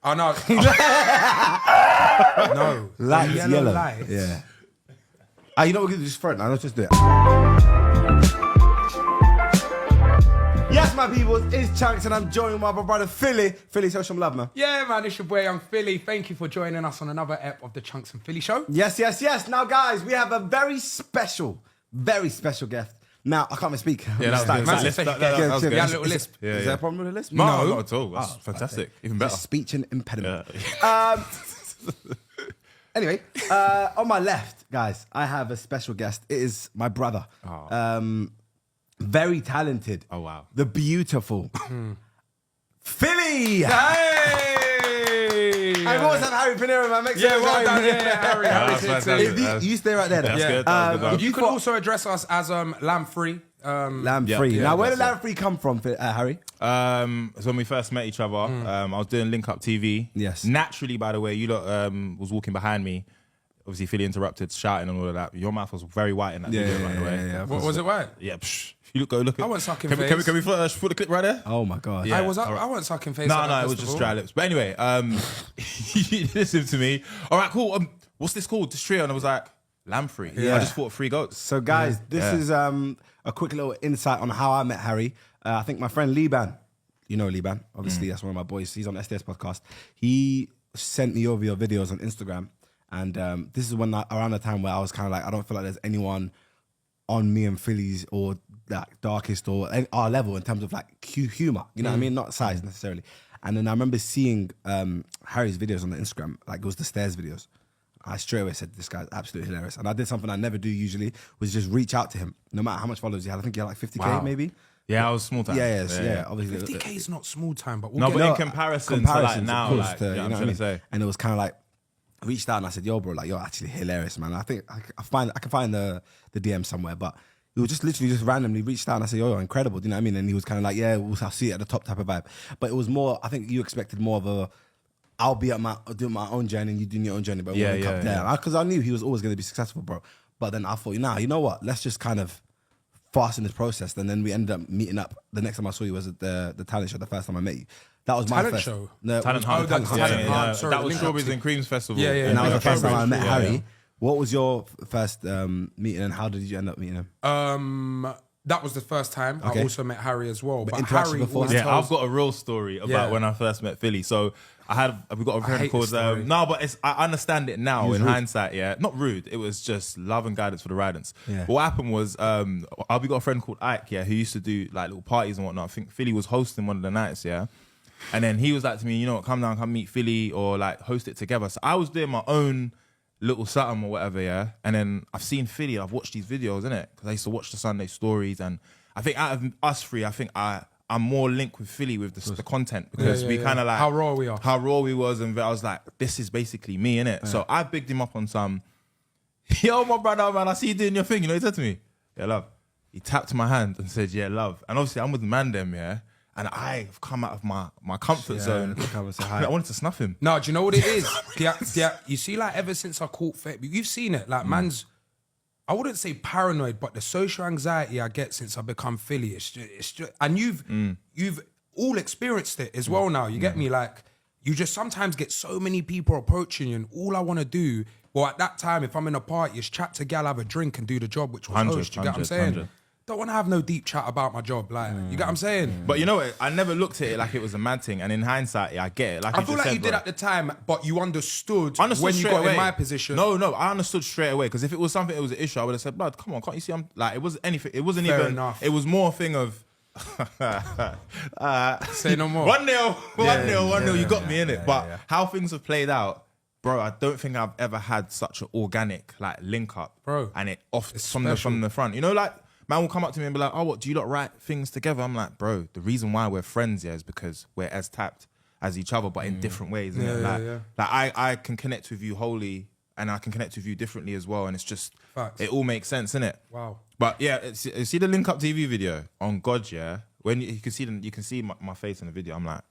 Oh, no. No. Lights, yellow. Lights. Yeah. You know what we're going to do? Just front now. Let's just do it. Yes, my people, it's Chunkz and I'm joined with my brother Filly. Filly, show some love, man. Yeah, man, it's your boy, I'm Filly. Thank you for joining us on another ep of the Chunkz and Filly Show. Yes, yes, yes. Now, guys, we have a very special guest. Now, I can't even speak. Yeah, that was good. That was good. Yeah, a little lisp. Is there a problem with the lisp? No, not at all. That's fantastic. Even better. Just speech and impediment. Yeah. Anyway, on my left, guys, I have a special guest. It is my brother. Oh. Very talented. Oh, wow. The beautiful Filly. Hey! I always have Harry Pinero, man. Make sure well done. Harry. That's fantastic. You stay right there. That's then. good. You could also address us as Lamb Free. Lamb Yeah, free. yeah, Now, where did that's Lamb free come from, Harry? So when we first met each other, I was doing Link Up TV. Yes. Naturally, by the way, you lot was walking behind me. Obviously, Filly interrupted, shouting and all of that. Your mouth was very white in that video, by the way. Yeah. Was it white? Yeah. You go look at. I wasn't sucking Can face. we put the clip right there? Oh my god. Yeah. I wasn't sucking face. No, at that it was festival. just dry lips. But anyway, you listen to me. All right, cool. What's this called? This trio, and I was like, Lamb Free. Yeah. I just fought 3 goats. So, guys, this is a quick little insight on how I met Harry. I think my friend Liban, you know Liban, obviously that's one of my boys. He's on SDS podcast. He sent me over your videos on Instagram, and this is when around the time where I was kind of like, I don't feel like there's anyone on me and Filly's or like darkest or our level in terms of like humor. You know what I mean? Not size necessarily. And then I remember seeing Harry's videos on the Instagram, like it was the stairs videos. I straight away said, this guy's absolutely hilarious. And I did something I never do usually, was just reach out to him, no matter how much followers he had. I think he had like 50K Wow. maybe. Yeah, I was small time. Yeah, obviously. 50K is not small time, but we'll No, get but in it. comparison to like now, of course, like, to, yeah, you know I'm what I trying mean? to say. And it was kind of like, I reached out and I said, yo, bro, like, you're actually hilarious, man. I think I can find the DM somewhere, but he was just literally just randomly reached out and I said, yo, you're incredible. Do you know what I mean? And he was kind of like, yeah, I'll see it at the top type of vibe. But it was more, I think you expected more of a, I'll be doing my own journey and you doing your own journey, but we'll come there. Because I knew he was always going to be successful, bro. But then I thought, you know what? Let's just kind of fasten this process. And then we ended up meeting up. The next time I saw you was at the talent show, the first time I met you. That was my Talent first show? No, Talent Hunt. Hunt. Talent Hunt. Sorry, That was Link Up Strawberries TV. and Creams Festival. Yeah, yeah. And that was the Link first Up time I met TV. Harry. What was your first meeting and how did you end up meeting him? That was the first time. Okay. I also met Harry as well. But interaction Harry before? always Yeah, tells... I've got a real story about Yeah. when I first met Filly. So we got a friend hate called this story. no, but I understand it now in rude. hindsight. Yeah, not rude. It was just love and guidance for the riders. Yeah. But what happened was we got a friend called Ike. Yeah, who used to do like little parties and whatnot. I think Filly was hosting one of the nights. Yeah. And then he was like to me, you know what, come down, come meet Filly or like host it together. So I was doing my own little something or whatever, yeah. And then I've seen Filly, I've watched these videos, innit? Because I used to watch the Sunday stories. And I think out of us three, I think I'm more linked with Filly with the content because we kind of like... How raw we are. How raw we was. And I was like, this is basically me, innit? Yeah. So I bigged him up on some, yo, my brother, man, I see you doing your thing. You know what he said to me? Yeah, love. He tapped my hand and said, yeah, love. And obviously I'm with Mandem, yeah? And I've come out of my comfort zone. come and say hi. I wanted to snuff him. No, do you know what it is? You see, like, ever since I caught Fate, you've seen it. Like, man's, I wouldn't say paranoid, but the social anxiety I get since I become Filly, it's just and you've all experienced it as well now. You get me? Like, you just sometimes get so many people approaching you, and all I want to do, well, at that time, if I'm in a party, is chat to gal, have a drink, and do the job, which was 100, host. You get what I'm saying? 100. Don't want to have no deep chat about my job. Like, you get what I'm saying? But you know what? I never looked at it like it was a mad thing. And in hindsight, yeah, I get it. Like I feel like you did at the time, but you understood when you straight got away. in my position. No, I understood straight away. Because if it was something, it was an issue, I would have said, blood, come on, can't you see I'm like, it wasn't anything. It wasn't Fair even, enough. it was more a thing of, Say no more. 1-0, 1-0, you got me in it. yeah, But yeah. how things have played out, bro, I don't think I've ever had such an organic like link up, Bro, and it off it's from special. the front. You know, like man will come up to me and be like, "Oh, what do you lot write things together?" I'm like, bro, the reason why we're friends, yeah, is because we're as tapped as each other, but in different ways. Innit? Yeah. Like I can connect with you wholly, and I can connect with you differently as well, and it's just Facts. it all makes sense, innit? Wow. But yeah, see the Link Up TV video on God, yeah. When you can see my face in the video, I'm like,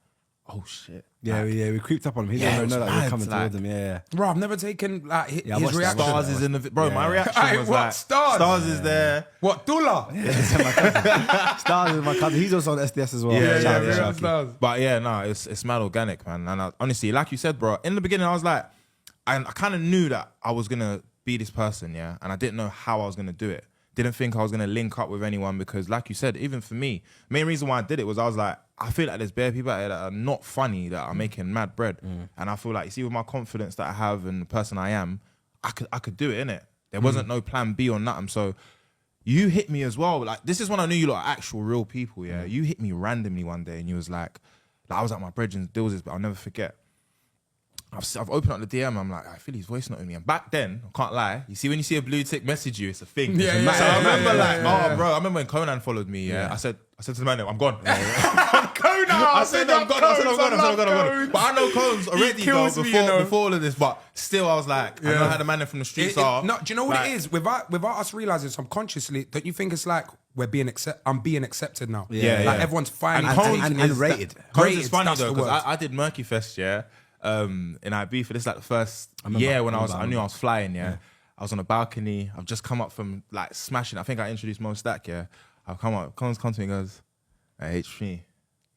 oh shit. Yeah, we creeped up on him. He didn't know that we were coming towards him. Yeah. Bro, I've never taken like his I watched that. reaction. Stars is in the bro. My reaction Hey, was what? like Stars? is there. What, Dula? Stars is my cousin. He's also on SDS as well. Yeah, Shout out to yeah. Sharky. Stars. But yeah, no, it's mad organic, man. And honestly, like you said, bro, in the beginning, I was like, I kind of knew that I was gonna be this person, yeah, and I didn't know how I was gonna do it. Didn't think I was gonna link up with anyone because, like you said, even for me, main reason why I did it was I was like, I feel like there's bare people out here that are not funny that are making mad bread, and I feel like, you see, with my confidence that I have and the person I am, I could do it, innit? There wasn't no plan B or nothing. So you hit me as well. Like, this is when I knew you lot are actual real people, yeah. You hit me randomly one day and you was like I was at my brethren's deals, but I'll never forget. I've opened up the DM. I'm like, I feel his voice noting me. And back then, I can't lie. You see, when you see a blue tick message you, it's a thing. Yeah, So yeah, I remember, yeah. bro. I remember when Conan followed me. Yeah, I said to the man, I'm gone. Conan! I said I'm gone. But I know Cone's already though, kills me, you know. before all of this. But still, I was like, I know how the man from the streets are. No, do you know what Like, it is? Without us realizing subconsciously, don't you think it's like I'm being accepted now? Yeah, like yeah. everyone's finally And rated. Cones is funny that's though, the because word. I did Murky Fest, yeah, in IB for this, like the first year when I knew I was flying, yeah. I was on a balcony. I've just come up from like smashing. I think I introduced Mo Stack, yeah. I've come up, Cones comes to me and goes, hey, H3,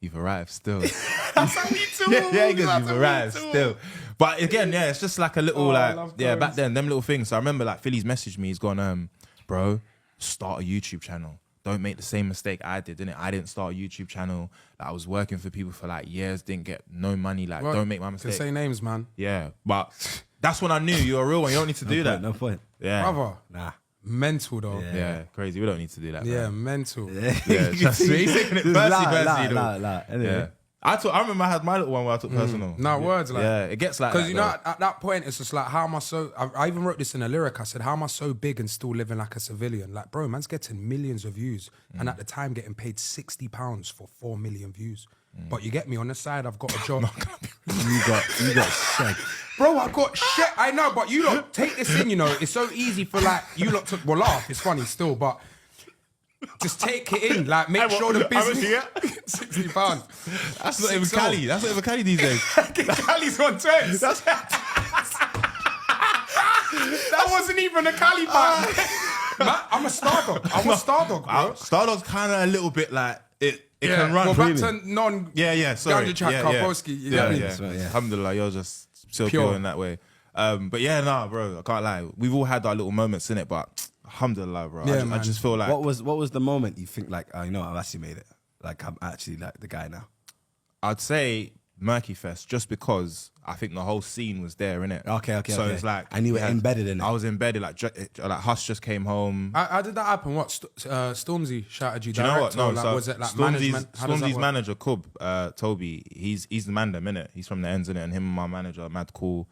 you've arrived still. That's how we do. Yeah, he goes, you've arrived still. But again, yeah, it's just like a little back then, them little things. So I remember like Philly's messaged me, he's gone, bro, start a YouTube channel. Don't make the same mistake I did, didn't it? I didn't start a YouTube channel. Like, I was working for people for like years, didn't get no money. Like, Well, don't make my Can mistake. say names, man. Yeah, but that's when I knew you're a real one. You don't need to do that. No point. Yeah, Brother. Nah. Mental, though. yeah, crazy. We don't need to do that. Yeah, man. mental. Yeah, trust me. He's taking it personally, Anyway. Yeah. I remember I had my little one where I took personal. No, words like Yeah, it gets like because that, you know though. at that point it's just like, how am I so? I even wrote this in a lyric. I said, how am I so big and still living like a civilian? Like, bro, man's getting millions of views, and at the time getting paid £60 for 4 million views. But you get me, on the side, I've got a job. You got shagged. Bro, I got shit. I know, but you lot take this in. You know, it's so easy for like you lot to laugh. It's funny still, but. Just take it in, like make sure the business. £60. That's not even Cali. That's not even Cali these days. Cali's on trends. That wasn't even a Cali bag. Man, I'm a star dog. I'm a star dog, bro. Stardog's kind of a little bit like it can run. Well, back really. to non. Yeah, sorry. Ganja Chat, Karpowski, you yeah, know what I mean? yeah. That's right, yeah. Alhamdulillah, you're just so Pure. pure in that way. But yeah, nah, bro, I can't lie. We've all had our little moments in it, but alhamdulillah, bro. Yeah, I man. just feel like What was the moment you think like, oh, you know what, I've actually made it? Like, I'm actually like the guy now. I'd say Murky Fest, just because I think the whole scene was there, innit? Okay. So it's like, And you were embedded in it. I was embedded. Like Hush just came home. How did that happen? What Stormzy shouted you? Do you know what? direct, No, or, like, so was it like management? How does that Stormzy's work? manager, Kub, Toby, he's the man them, innit? He's from the ends, innit? And him and my manager are mad cool.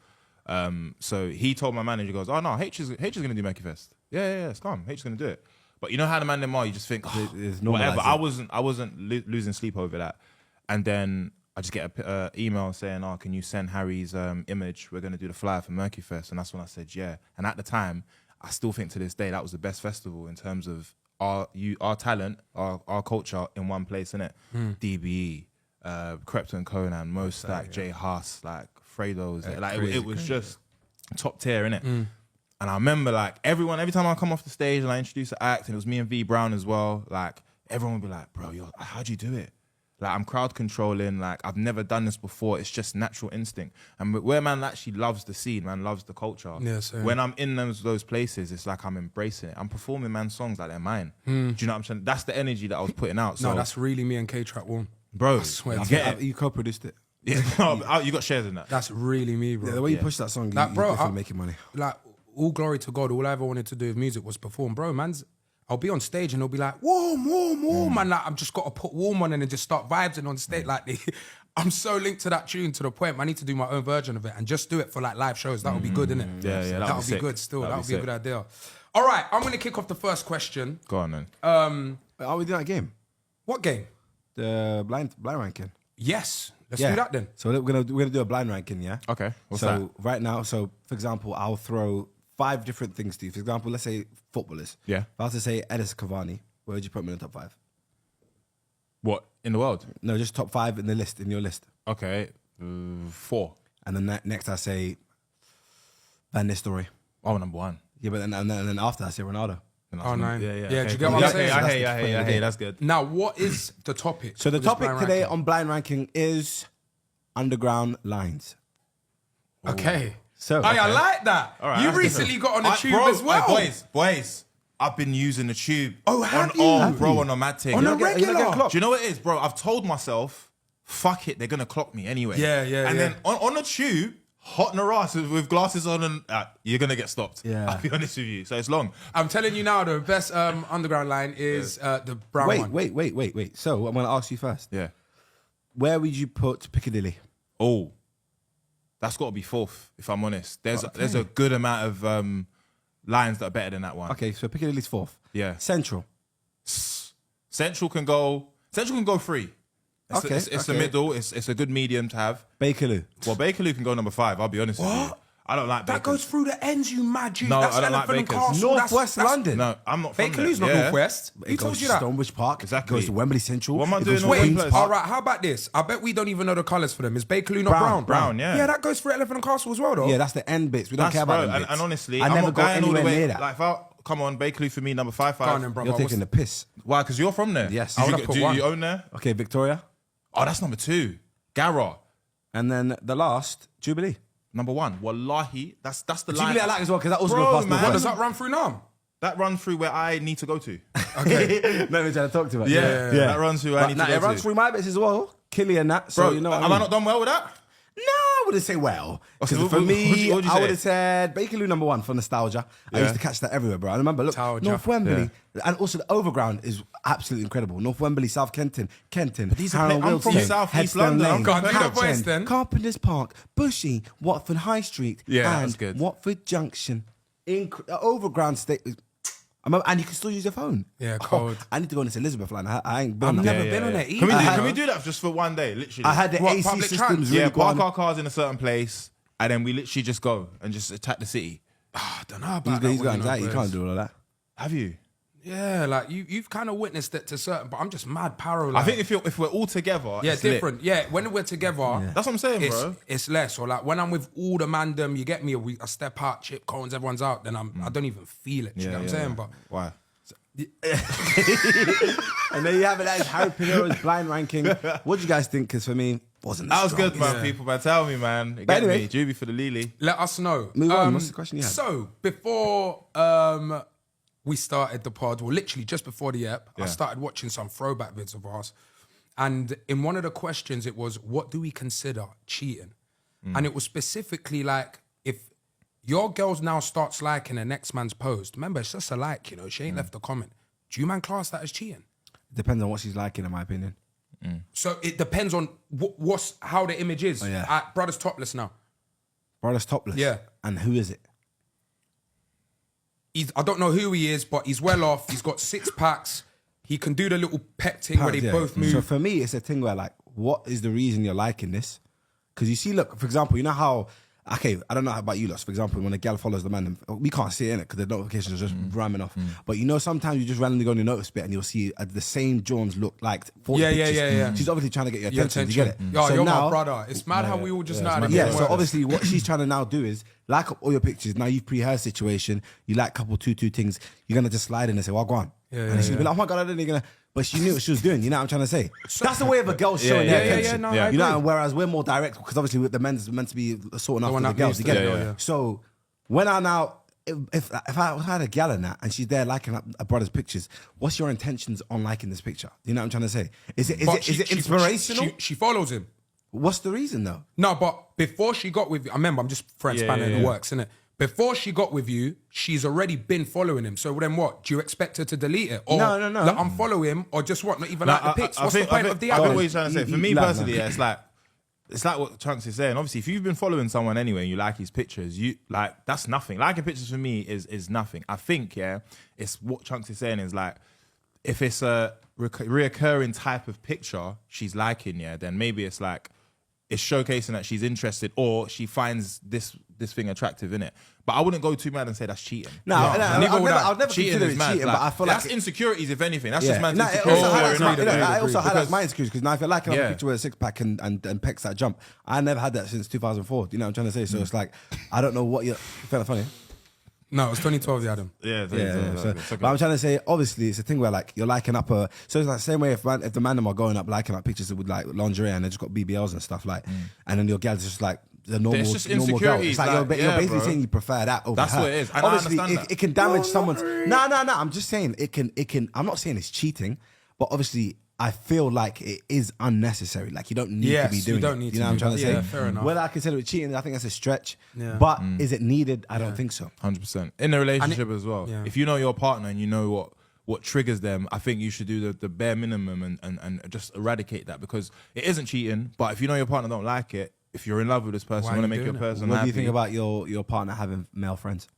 So he told my manager, he goes, oh no, H is gonna do Murky Fest. Yeah, it's calm. H is gonna do it. But you know how the man them are, you just think, oh, It's whatever. normalised. I wasn't losing sleep over that. And then I just get a email saying, oh, can you send Harry's image? We're gonna do the flyer for Murky Fest. And that's when I said, yeah. And at the time, I still think to this day that was the best festival in terms of our talent, our culture in one place, innit? DBE, Krepton and Conan, Mo Stack, Jay Haas, like Fredo's. Like it was just top tier, innit? And I remember like every time I come off the stage and I introduce an act, and it was me and V Brown as well, like everyone would be like, bro, how'd you do it? Like, I'm crowd controlling, like I've never done this before. It's just natural instinct. And where man actually loves the scene, man loves the culture. Yeah, same. When I'm in those places, it's like I'm embracing it. I'm performing man's songs like they're mine. Do you know what I'm saying? That's the energy that I was putting out. So, No, that's really me and K-Trap Warm. bro, swear you to get it. You co-produced it. Yeah, no, you got shares in that. That's really me, bro. Yeah, the way you push that song, Like, you bro, definitely making money. Like, all glory to God. All I ever wanted to do with music was perform. Bro, I'll be on stage and they'll be like, warm. And like, I've just got to put warm on and then just start vibing on stage. Like, I'm so linked to that tune to the point I need to do my own version of it and just do it for like live shows. That would be good, innit? Yeah, that that'd would be be sick. good still. That That'd would be be a sick. good idea. All right, I'm going to kick off the first question. Go on then. Are we doing that game? What game? The blind ranking. Yes. Let's do that then. So we're gonna do a blind ranking, yeah? Okay, what's so that? right now, for example, I'll throw 5 different things to you. For example, let's say footballers. Yeah. If I was to say Edis Cavani, where would you put him in the top 5? What, in the world? No, just top 5 in your list. Okay, 4. And then next I say Van Nistelrooy. Oh, number 1. Yeah, but then after I say Ronaldo. Oh, 9. Yeah, Yeah, okay, do you get cool. what I'm saying? I hate, that's good. Now, what is the topic? So the for this topic blind today ranking? on blind ranking is underground lines. Okay. So I like that. All right, you that's recently good. got on the tube bro, as well. Boys, I've been using the tube. Oh, have you? Oh, Have bro, you? on a mad thing. On a You're not regular. getting clocked. Do you know what it is, bro? I've told myself, fuck it, they're gonna clock me anyway. Yeah. And then on the tube, hot in the ass with glasses on, and you're gonna get stopped. Yeah. I'll be honest with you. So it's long. I'm telling you now, the best underground line is the brown one. Wait. So I'm going to ask you first. Yeah. Where would you put Piccadilly? Oh, that's got to be 4th. If I'm honest, there's a good amount of lines that are better than that one. Okay, so Piccadilly's 4th. Yeah. Central. Central can go 3. It's the middle. It's a good medium to have. Bakerloo. Well, Bakerloo can go number 5. I'll be honest with you. I don't like That Bakers. goes through the ends, you mad Jew. No, That's I don't like Elephant and Bakers. Castle. Northwest London. No, I'm not from Bakerloo's there. not Yeah. Northwest. It Who goes told you to that? Stonebridge Park. Exactly. It goes to Wembley Central. What am I It doing goes in to Wait, Queen's place? Park. All right, how about this? I bet we don't even know the colours for them. Is Bakerloo not Brown. brown? Brown, yeah. Yeah, that goes for Elephant and Castle as well, though. Yeah, that's the end bits. We don't That's care about bro, them and, bits. and honestly, I I'm never not go going all the anywhere way. near that. Like, come on, Bakerloo for me, number 5. Go on then, brother. You're taking the piss. Why? Because you're from there. Yes. Do I you, would've put do one. you own there? Okay, Victoria. Oh, that's number 2. Garra, And then the last, Jubilee. number 1. Wallahi, that's the line. Jubilee I like as well because that also Bro, goes past man. What the does that run through now? That runs through where I need to go to. Okay. Let me try to talk to it. Yeah. That runs through where I But need nah, to go it runs to. through my bits as well. Killy and that. So Bro, you know what have I mean? not done well with that? No, I wouldn't say well. Okay, Because what- for what- me, what'd you I say? would have said Bakerloo number 1 for nostalgia. I Yeah. used to catch that everywhere, bro. I remember, look, Nostalgia. North Wembley, and also the Overground is absolutely incredible. North Wembley, South Kenton, these are Harold I'm from Wilson, South East Headstone London. Lane, I'm Can't do the Hatch voice End, then. Carpenter's Park, Bushy, Watford High Street, Yeah, and that's good. Watford Junction. Overground state. And you can still use your phone. Yeah, cold. I need to go on this Elizabeth line. I ain't been I've on never that. been on it Can we, either. can we do that just for one day, literally? I had the What, AC public systems trans? really yeah, park gone. our cars in a certain place, and then we literally just go and just attack the city. I don't know about He's that. got one, anxiety. You know, can't Wes. do all of that. Have you? Yeah, like you've kind of witnessed it to certain, but I'm just mad paro. I Like, think if we're all together, yeah, it's lit. different. Yeah, when we're together, That's what I'm saying, it's, bro. it's less. Or like when I'm with all the mandem, you get me. I step out, chip cones, everyone's out. Then I don't even feel it. Do you know what I'm saying? But Why? And there you have it. That is Harry Pinero's blind ranking. What do you guys think? Because for me, wasn't That was good, strong. man. People, man, tell me, man. Get anyway- me, Juby for the Lily. let us know. Move on. What's the question you had? So before we started the pod, well, literally just before the app, I Yeah. started watching some throwback vids of ours, and in one of the questions, it was, "What do we consider cheating?" And it was specifically like, if your girl now starts liking the next man's post, remember it's just a like, you know, she ain't left a comment. Do you man class that as cheating? Depends on what she's liking, in my opinion. So it depends on what's how the image is. yeah. Brother's topless now. Brother's topless. Yeah. And who is it? I don't know who he is, but he's well off. He's got 6 packs. He can do the little pet thing where they Yeah. both move. So for me, it's a thing where like, what is the reason you're liking this? Because you see, look, for example, you know how, okay, I don't know about you lot. For example, when a gal follows the man, we can't see it in it because the notifications are just ramming off. But you know, sometimes you just randomly go on your notice bit and you'll see the same Jones look like 40 Yeah, yeah, pictures. yeah, yeah. She's obviously trying to get your Your attention. Do you attention. get it? Yo, you're now, my brother. It's mad how we all just know how to Yeah, get so words. obviously what she's trying to now do is like up all your pictures. Now you've pre her situation. You like couple two things. You're going to just slide in and say, well, go on. And she's be like, oh my God, I didn't even. But she knew what she was doing. You know what I'm trying to say? That's the way of a girl showing yeah, their yeah, attention. no, I You know, agree. and whereas we're more direct because obviously with the men's meant to be sorting after one the that girls. You moves get the it? girl, yeah. So when I now, if I had a gal in that and she's there liking a brother's pictures, what's your intentions on liking this picture? You know what I'm trying to say? Is it But is it inspirational? She follows him. What's the reason though? No, but before she got with you, I remember I'm just friend spanning the works, innit? Before she got with you, she's already been following him. So then what? Do you expect her to delete it? Or No. Like, unfollow him or just what? Not even like the pics? What's the point of the I think app? what you're trying to say. For me Lad, personally, man. yeah, it's like what Chunkz is saying. Obviously, if you've been following someone anyway and you like his pictures, you like that's nothing. Liking pictures for me is nothing. I think, yeah, it's what Chunkz is saying is like if it's a reoccurring type of picture she's liking, yeah, then maybe it's like it's showcasing that she's interested or she finds this thing attractive in it. But I wouldn't go too mad and say that's cheating. No, I'll never Cheating consider is it mad. cheating, but I feel that's like insecurities, if anything. That's yeah. just man's No, it insecurities. also highlights my insecurities because now if you're liking up a picture with a six pack and pecs that jump, I never had that since 2004. You know what I'm trying to say? So it's like I don't know what you're. You found it funny? No, it was 2012, the Adam. Yeah. But I'm trying to say, obviously, it's a thing where like you're liking up so it's like the same way if the man them are going up liking up pictures with like lingerie and they just got BBLs and stuff like, and then your girl's just like the normal girl. It's like you're basically saying you prefer that over That's her. what it is. And obviously, I understand it can damage someone's. No. I'm just saying it can. I'm not saying it's cheating, but obviously. I feel like it is unnecessary. Like you don't need to be doing it. You know what I'm trying to say? Yeah, fair enough. Whether I consider it cheating, I think that's a stretch. Yeah. But is it needed? I don't think so. 100%. In a relationship as well. Yeah. If you know your partner and you know what triggers them, I think you should do the bare minimum and just eradicate that because it isn't cheating. But if you know your partner don't like it, if you're in love with this person, Why you want are to you make your doing it? person What do happy. you think about your partner having male friends?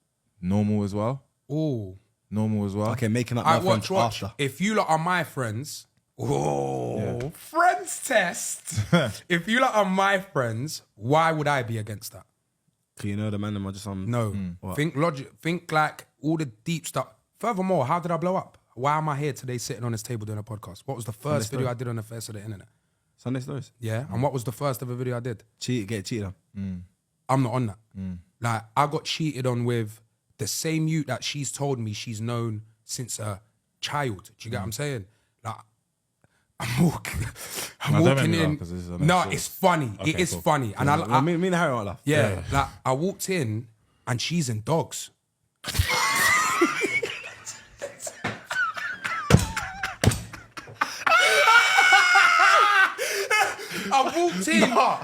Normal as well. Ooh. Normal as well. Okay, making up All male right, friends watch. after. If you lot are my friends, friends test. If you lot are my friends, why would I be against that? You know the man them are just on. No. Think logic. Think like all the deep stuff. Furthermore, how did I blow up? Why am I here today sitting on this table doing a podcast? What was the first video I did on the face of the internet? Sunday stories. Yeah. And what was the first ever video I did? Get cheated on. I'm not on that. Like, I got cheated on with the same youth that she's told me she's known since a child. Do you get what I'm saying? Like, I'm walking in. No, it's funny. Okay, it is cool. funny. And Me and Harry won't laugh. yeah, like I walked in and she's in dogs. I walked in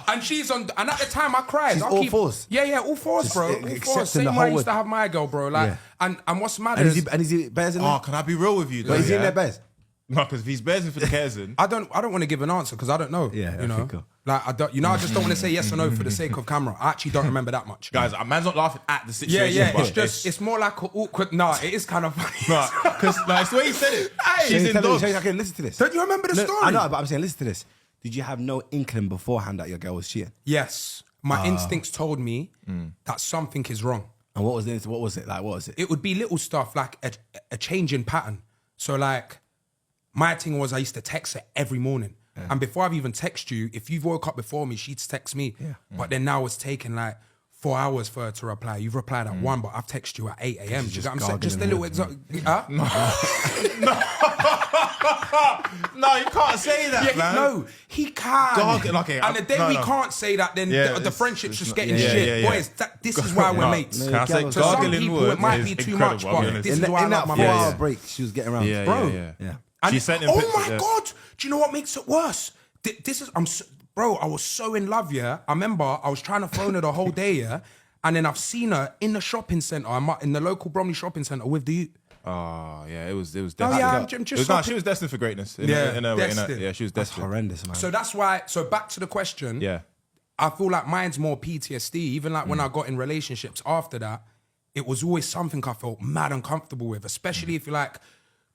and she's on, and at the time I cried. She's I'll all keep, fours? Yeah, all fours, Just bro. All accepting fours. the Same whole way I used word. to have my girl, bro. Like, Yeah. and what's mad And is is he bears in Oh, there? can I be real with you? Though, But is he in yeah? there bears? No, because if he's bearing for the Kaizen, I don't want to give an answer because I don't know. Yeah, you know, okay, cool. like I don't. You know, I just don't want to say yes or no for the sake of camera. I actually don't remember that much. guys, man's not laughing at the Yeah, situation. yeah. but It's just it's more like an awkward. Nah, it is kind of funny. because it's the way he said it. Hey, She's in dogs. Okay, listen to this. Don't you remember the story? I know, but I'm saying, listen to this. Did you have no inkling beforehand that your girl was cheating? Yes, my instincts told me that something is wrong. And what was this? What was it? Like, what was it? It would be little stuff like a change in pattern. So like, my thing was I used to text her every morning. Yeah. And before I've even texted you, if you've woke up before me, she'd text me. Yeah. But then now it's taking like 4 hours for her to reply. You've replied at 1, but I've texted you at 8 a.m. Do you get what I'm saying? Just a little example. No, you can't say that, Yeah, man. no, he can. Okay, and the day no, we no. can't say that, then Yeah, the friendship's just getting yeah, shit. yeah, yeah. Boys, this is why we're mates. Can I say To some gargling people, words it might is be too much, incredible, I'll be but honest. this is why I in love that my 4 mates. hour break, she was getting around. Yeah, Bro. yeah. And She sent him oh pictures, my yeah. God, do you know what makes it worse? This is, bro, I was so in love, yeah. I remember I was trying to phone her the whole day, yeah. And then I've seen her in the shopping centre, in the local Bromley shopping centre with the... Oh, yeah, it was destined. Oh, yeah, I'm It just was- no, she was destined for greatness. destined. Yeah, she was That's destined. horrendous, man. So that's why, so back to the question. Yeah. I feel like mine's more PTSD. Even like when I got in relationships after that, it was always something I felt mad uncomfortable with, especially if you're like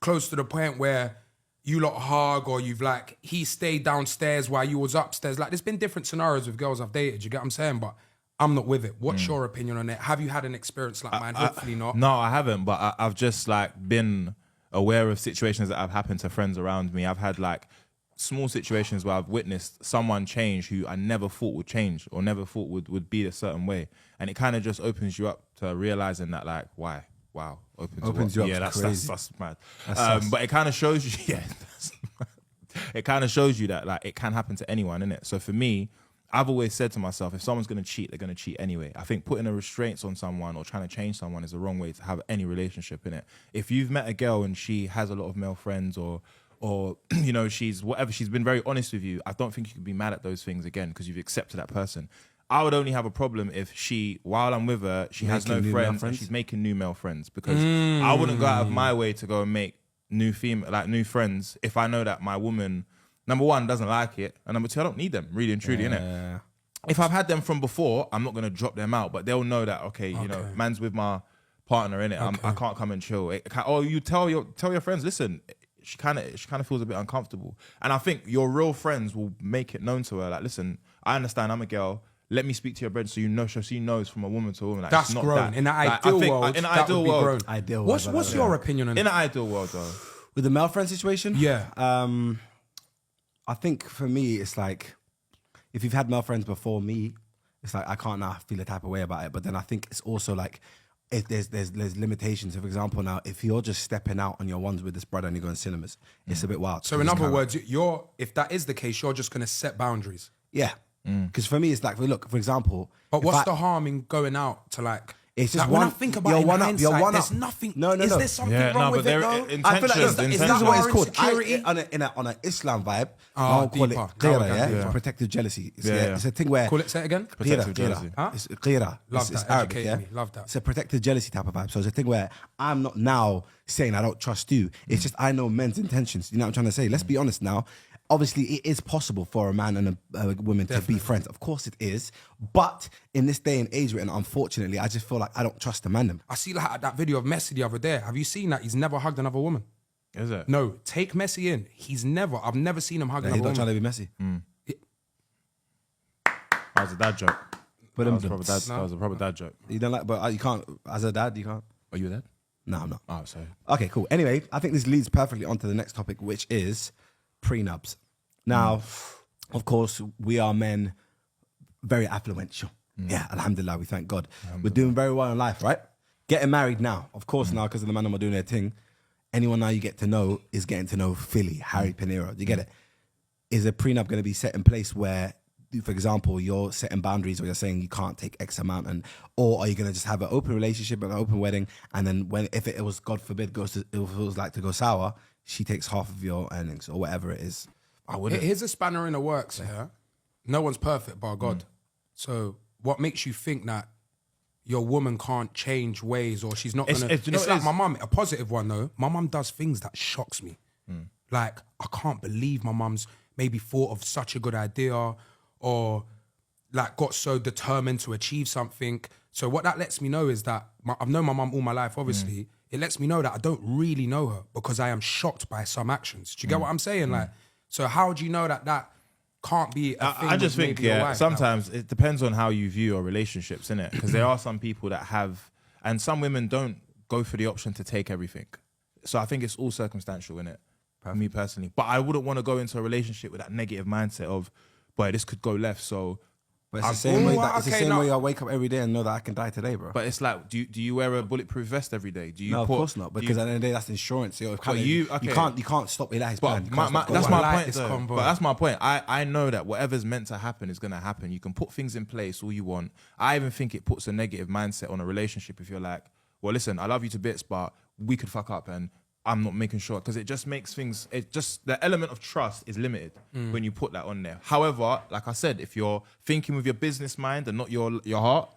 close to the point where you lot hug or you've like, he stayed downstairs while you was upstairs. Like there's been different scenarios with girls I've dated, you get what I'm saying? But I'm not with it. What's your opinion on it? Have you had an experience like mine? Hopefully not. No, I haven't, but I've just like been aware of situations that have happened to friends around me. I've had like small situations where I've witnessed someone change who I never thought would change or never thought would be a certain way. And it kind of just opens you up to realizing that like, why? Wow. Opens you up Yeah, to that's crazy. that's mad. sus. But it kind of shows you, yeah, it kind of shows you that like it can happen to anyone, innit? So for me, I've always said to myself, if someone's going to cheat, they're going to cheat anyway. I think putting a restraints on someone or trying to change someone is the wrong way to have any relationship in it. If you've met a girl and she has a lot of male friends or you know, she's been very honest with you, I don't think you can be mad at those things again because you've accepted that person. I would only have a problem if she, while I'm with her, she has no Making new male friends and friends? she's making new male friends because I wouldn't go out of my way to go and make new friends if I know that my woman, number one, doesn't like it, and number two, I don't need them, really and truly, innit? If I've had them from before, I'm not going to drop them out, but they'll know that, okay, you know, man's with my partner, innit? I can't come and chill. Or you tell your friends, listen, she kind of feels a bit uncomfortable. And I think your real friends will make it known to her, like, listen, I understand. I'm a girl. Let me speak to your brother so you know, so she knows from a woman to a woman. Like, That's it's not grown. that. In the Like, ideal I think, world, in the that ideal would be world, grown. Ideal What's world, your opinion on in it? the ideal world, though. With the male friend situation? Yeah. I think for me, it's like, if you've had male friends before me, it's like, I can't now feel a type of way about it. But then I think it's also like, if there's limitations. So for example, now, if you're just stepping out on your ones with this brother and you're going cinemas, it's a bit wild. So in other words, if that is the case, you're just going to set boundaries. Yeah. Because for me, it's like, look, for example. But what's the harm in going out to like... It's just like, when I think about it in hindsight, there's nothing... No. Is there something wrong with it, though? I feel like this is intentions. what it's called. Insecurity? On an Islam vibe, Oh, I'll call it deeper. qira, Yeah. yeah? Protective jealousy. It's, Yeah. it's a thing where... Call it, say it again? Protective Qira. jealousy. Huh? It's qira. Love It's that. Arabic, Educated yeah? me. Love that. It's a protective jealousy type of vibe. So it's a thing where I'm not now saying I don't trust you. It's just I know men's intentions. You know what I'm trying to say? Let's be honest now. Obviously, it is possible for a man and a woman to be friends. Of course it is. But in this day and age, and unfortunately, I just feel like I don't trust the man. I see like that video of Messi the other day. Have you seen that? He's never hugged another woman. Is it? No, take Messi in. I've never seen him hug He's another not woman. trying to be messy. That was a dad joke. But That was a proper dad joke. you don't like, but you can't, as a dad, you can't. Are you a dad? No, I'm not. Oh, sorry. Okay, cool. Anyway, I think this leads perfectly onto the next topic, which is prenups. Now, of course, we are men very affluential. Yeah, alhamdulillah, we thank God. We're doing very well in life, right? Getting married now, of course, now because of the man are doing their thing. Anyone now you get to know is getting to know Philly, Harry Pinero. Do you get it? Is a prenup going to be set in place where, for example, you're setting boundaries or you're saying you can't take X amount, or are you going to just have an open relationship and an open wedding, and then if it was, God forbid, if it was like to go sour, she takes half of your earnings or whatever it is? I wouldn't. Here's a spanner in the works here. No one's perfect bar God. So what makes you think that your woman can't change ways or she's not going to... It's like my mum, a positive one though. My mum does things that shocks me. Like, I can't believe my mum's maybe thought of such a good idea or like got so determined to achieve something. So what that lets me know is that I've known my mum all my life, obviously. It lets me know that I don't really know her because I am shocked by some actions. Do you get what I'm saying? Like, so how do you know that can't be a thing? I just with think, maybe your yeah, wife sometimes it depends on how you view your relationships, innit? Because there are some people that have, and some women don't go for the option to take everything. So I think it's all circumstantial, innit? For me personally. But I wouldn't want to go into a relationship with that negative mindset of, boy, this could go left, so... But it's the same way. It's the same way I wake up every day and know that I can die today, bro. But it's like, do you wear a bulletproof vest every day? Do you? No, of course not. Because at the end of the day, that's insurance. So you can't stop it. That's But that's my point. But that's my point. I know that whatever's meant to happen is going to happen. You can put things in place all you want. I even think it puts a negative mindset on a relationship if you're like, well, listen, I love you to bits, but we could fuck up and I'm not making sure, because it just makes things, the element of trust is limited when you put that on there. However, like I said, if you're thinking with your business mind and not your heart,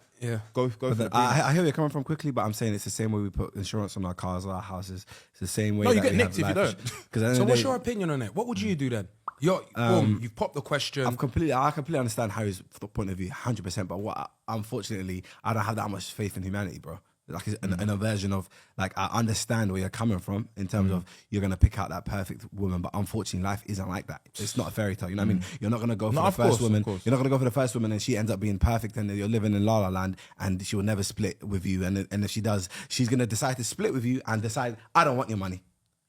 go for the I hear where you're coming from quickly, but I'm saying it's the same way we put insurance on our cars or our houses. It's the same way. No, you get nicked if you don't. So what's your opinion on it? What would you do then? You've popped the question. I completely understand Harry's point of view, 100%. But unfortunately, I don't have that much faith in humanity, bro. Like an aversion of, like, I understand where you're coming from in terms of you're going to pick out that perfect woman, but unfortunately life isn't like that. It's not a fairy tale, you know what I mean? You're not going to go for the first woman. You're not going to go for the first woman and she ends up being perfect and you're living in La La Land and she will never split with you. And if she does, she's going to decide to split with you and decide, I don't want your money.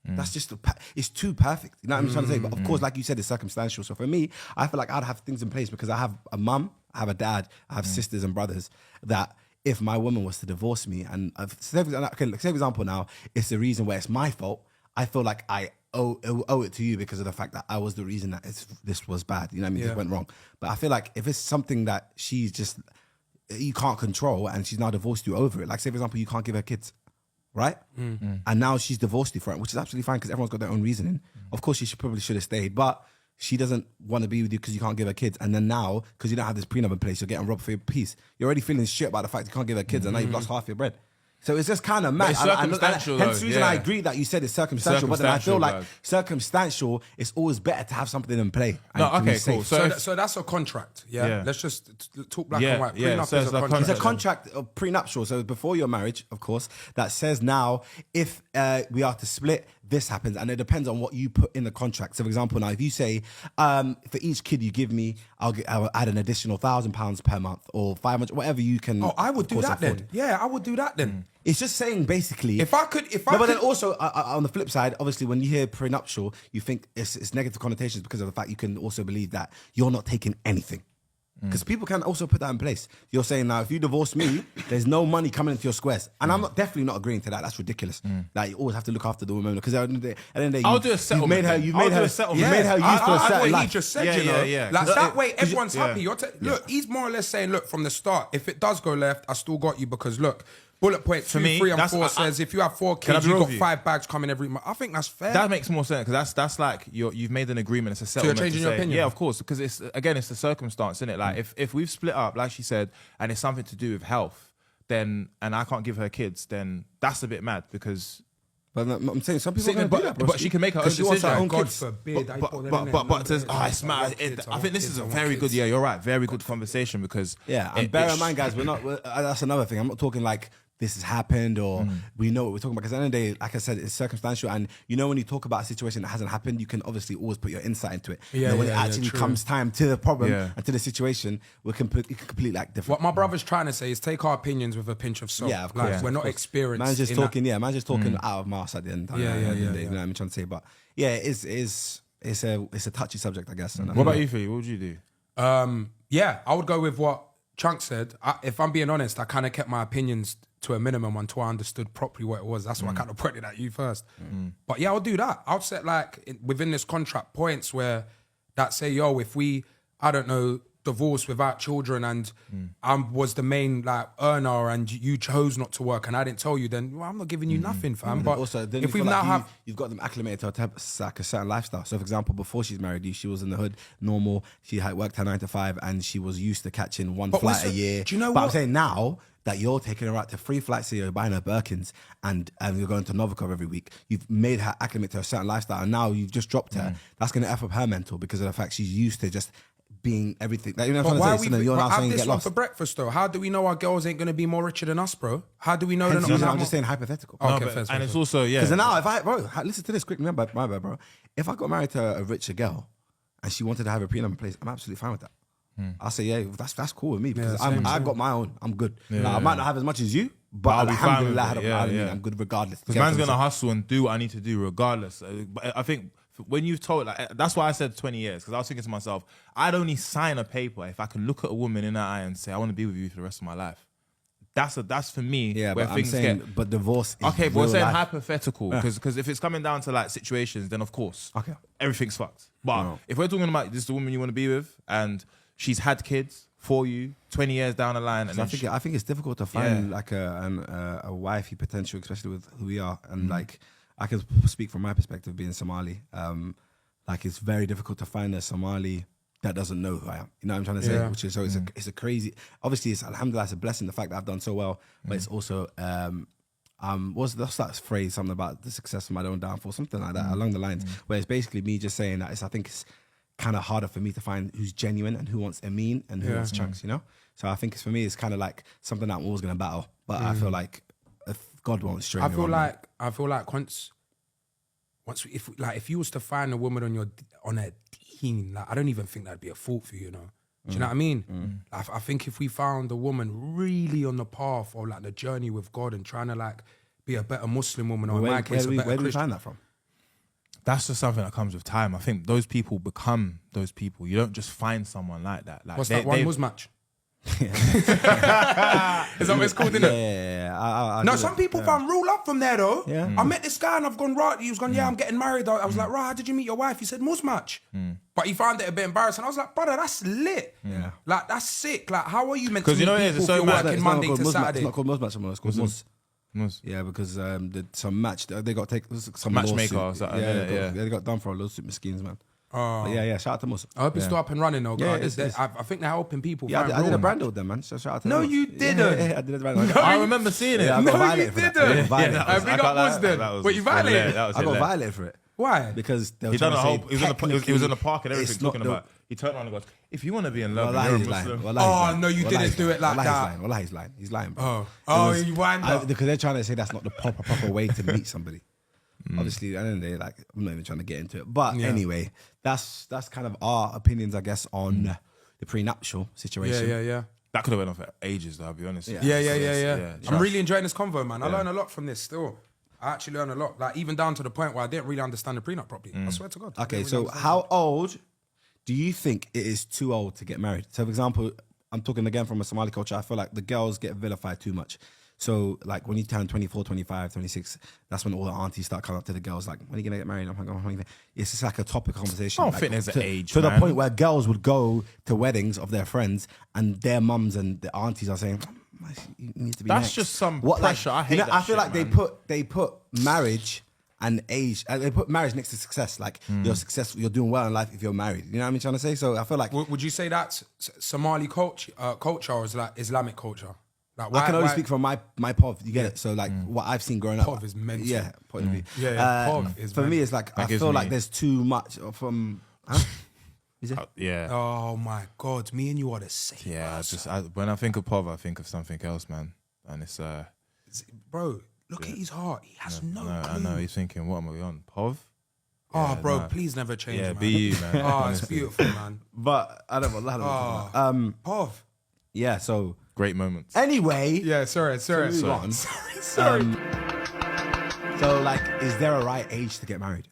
That's just, it's too perfect. You know what I'm trying to say? But of course, like you said, it's circumstantial. So for me, I feel like I'd have things in place because I have a mum, I have a dad, I have sisters and brothers that, if my woman was to divorce me, and say for example now, it's the reason where it's my fault, I feel like I owe it to you because of the fact that I was the reason that this was bad. You know what I mean? It went wrong. But I feel like if it's something that she's just, you can't control and she's now divorced you over it, like say for example, you can't give her kids, right? And now she's divorced you for it, which is absolutely fine because everyone's got their own reasoning. Of course, she probably should have stayed, but she doesn't want to be with you because you can't give her kids. And then now, because you don't have this prenup in place, you're getting robbed for your peace. You're already feeling shit about the fact you can't give her kids and now you've lost half your bread. So it's just kind of mad. it's circumstantial, Hence the reason though, I yeah. agree that you said it's circumstantial, but then I feel Circumstantial, like bro. circumstantial, it's always better to have something in play. and No, to be okay, cool. safe. So that's a contract. Yeah. Yeah. Let's just talk black Yeah, and white. yeah, Prenup so is it's a like contract. It's a contract of prenuptial, so before your marriage, of course, that says now if we are to split, this happens, and it depends on what you put in the contract. So, for example, now if you say for each kid you give me, I'll add an additional £1,000 per month or 500, whatever you can. Oh, I would of do course, that afford. then. Yeah, I would do that then. It's just saying basically. If I could, No, but then also on the flip side, obviously, when you hear prenuptial, you think it's negative connotations because of the fact you can also believe that you're not taking anything. Because people can also put that in place. You're saying now, if you divorce me, there's no money coming into your squares, and I'm definitely not agreeing to that. That's ridiculous. Like you always have to look after the woman because at the end of the day, I'll do a settlement. You've made her used to a certain what he life. just said, Yeah, you know. yeah. Like 'Cause that way, everyone's yeah. happy. Look, he's more or less saying, look, from the start, if it does go left, I still got you because look, bullet point 2, me, 3, and that's- 4 says if you have 4 Can I kids, be you real got with you? 5 bags coming every month. I think that's fair. That makes more sense because that's like you've made an agreement. It's a settlement. changing your say- opinion? Yeah, of course. Because it's the circumstance, isn't it? Like if we've split up, like she said, and it's something to do with health, then and I can't give her kids, then that's a bit mad because. But I'm saying some people are going to do that, but she can make her own 'cause she wants her decision. own God kids. forbid. It's mad. I think this is a very good. Yeah, you're right. Very good conversation because Yeah, and bear in mind, guys, that's another thing. I'm not talking like this has happened or we know what we're talking about. Because at the end of the day, like I said, it's circumstantial. And you know, when you talk about a situation that hasn't happened, you can obviously always put your insight into it. Yeah, when yeah, it yeah, actually true. comes time to the problem Yeah. and to the situation, it can completely like different. What my brother's trying to say is take our opinions with a pinch of salt. Yeah, of Like, course. we're of not course. experienced. Man's just in that. talking, man's just talking out of mass at the end. Yeah, yeah, You know yeah. what I'm trying to say? But yeah, it's a touchy subject, I guess. And What about you, Philly? What would you do? Yeah, I would go with what Chunkz said. If I'm being honest, I kind of kept my opinions to a minimum until I understood properly what it was. That's why I kind of pointed at you first. But yeah, I'll do that. I'll set within this contract points where that say, yo, if we, I don't know, divorce without children and I was the main earner and you chose not to work and I didn't tell you, then I'm not giving you nothing, fam. But also, then if you we feel now like have you've got them acclimated to a certain lifestyle. So, for example, before she's married you, she was in the hood, normal. She had worked her 9 to 5, and she was used to catching one But flight a listen, year. do you know but I'm what? saying now that you're taking her out to 3 flights a year, buying her Birkins, and you're going to Novikov every week. You've made her acclimate to a certain lifestyle, and now you've just dropped her. That's going to F up her mental because of the fact she's used to just being everything. Like, you know what But I'm why trying are to we say? So then you're now have saying this get one lost. for breakfast though? How do we know our girls ain't gonna be more richer than us, bro? How do we know they're Hence not the reason gonna I'm have just more- saying hypothetical. Okay, No, but- fair, and fair, it's fair. also Because now, listen to this quick. Remember, bro. If I got married to a richer girl and she wanted to have a prenup in place, I'm absolutely fine with that. I'll say, yeah, that's cool with me because Yeah, I got my own. I'm good. Now, I might not have as much as you, but I'll be fine with alhamdulillah, it. Yeah. I'm good regardless. Because man's gonna hustle and do what I need to do regardless. But I think when you've told, that's why I said 20 years, because I was thinking to myself, I'd only sign a paper if I can look at a woman in her eye and say, I want to be with you for the rest of my life. That's for me. Yeah, where but I'm things saying, get. but divorce is Okay, but we're real saying life. hypothetical because if it's coming down to situations, then of course, Okay. everything's fucked. But No. if we're talking about this is the woman you want to be with and she's had kids for you 20 years down the line, and So then I think it's difficult to find a wifey potential, especially with who we are. And I can speak from my perspective, being Somali. It's very difficult to find a Somali that doesn't know who I am. You know what I'm trying to say? Yeah. Which is it's a crazy. Obviously, it's alhamdulillah, it's a blessing the fact that I've done so well. But it's also what's that phrase? Something about the success of my own downfall, something like that along the lines. Where it's basically me just saying that I think it's kind of harder for me to find who's genuine and who wants Amin and who wants Chunkz, you know? So I think for me, it's kind of like something that I'm always going to battle. But I feel like if God won't stray me wrong, I feel like if you was to find a woman on a deen, I don't even think that'd be a fault for you, you know. Do you know what I mean? I think if we found a woman really on the path or the journey with God and trying to be a better Muslim woman or in my case, a better where do we Christian. find that from? that's just something that comes with time. I think those people become those people. You don't just find someone like that. What's that one was match? Is that what it's called, innit? Yeah. No, some people found real love from there though. Yeah. I met this guy and I've gone, right, he was gone, yeah, I'm getting married. I was like, right, how did you meet your wife? He said, Musmatch. But he found it a bit embarrassing. I was like, brother, that's lit. Yeah. Like, that's sick. Like, how are you meant to 'Cause you meet know it is, people it's so if you're mad. working It's not Monday called to Musmatch. Saturday? It's not called Musmatch anymore. It's called Mus. Mus. Yeah, because some match they got take some Matchmaker lawsuit. or something, yeah. They got done for a lawsuit, miskins, man. But yeah, shout out to Mus. I hope it's still up and running though. Yeah, I think they're helping people. Yeah, find I did a real brand man. with them, man. So shout out to No, them. you didn't. Yeah, I did a brand. No, I remember seeing it. Yeah, I No, got you violated for that. didn't. I got violated. Yeah, I big I up got Mus that. then. That was But you lit. violated. That was I got lit. violated for it. Why? Because they were He done trying a to whole. say He was in the park and it's everything not talking the- about. He turned around and goes, "If you want to be in love, Wallahi, you're a he's lying. Muslim." Wallahi, he's lying. no, you Wallahi, didn't he's do it lying. like Wallahi, that. He's lying. Wallahi, he's lying. He's lying, bro. Oh, It you wind up. because they're trying to say that's not the proper way to meet somebody. Obviously, at the end of the day, like, I'm not even trying to get into it. But anyway, that's kind of our opinions, I guess, on the prenuptial situation. Yeah. That could have went on for ages, though. I'll be honest. Yeah. I'm Trust. really enjoying this convo, man. I learn a lot from this still. I actually learn a lot. Like, even down to the point where I didn't really understand the prenup properly. I swear to God. I Okay, didn't so really understand how old do you think it is too old to get married? So, for example, I'm talking again from a Somali culture. I feel like the girls get vilified too much. So, like, when you turn 24, 25, 26, that's when all the aunties start coming up to the girls, like, when are you going to get married? I'm like, oh, it's just like a topic of conversation. I don't like, think there's an age, to the man. point where girls would go to weddings of their friends and their mums and the aunties are saying, you need to be That's next. just some pressure. I hate that I feel shit, like man. they put marriage and age, they put marriage next to success. Like, you're successful, you're doing well in life if you're married. You know what I'm trying to say? So I feel like Would you say that's Somali culture or is like Islamic culture? Like, I can only speak from my POV. You get it? So like what I've seen growing up. POV is mental. Yeah, point of view. Yeah, POV is for me. mental. It's like I gives feel me- like there's too much from. Huh? Is it? Yeah. Oh my God, me and you are the same. Yeah, when I think of POV, I think of something else, man. And it's Bro, look at his heart. He has no clue. I know he's thinking, what am I on? POV? Oh, Yeah, bro, nah. please never change, Yeah, man. be you, man. Oh, it's Honestly. beautiful, man. But I don't know. Oh. POV. Yeah. So Great moments. anyway. Yeah, sorry. move on. Sorry. So like, is there a right age to get married?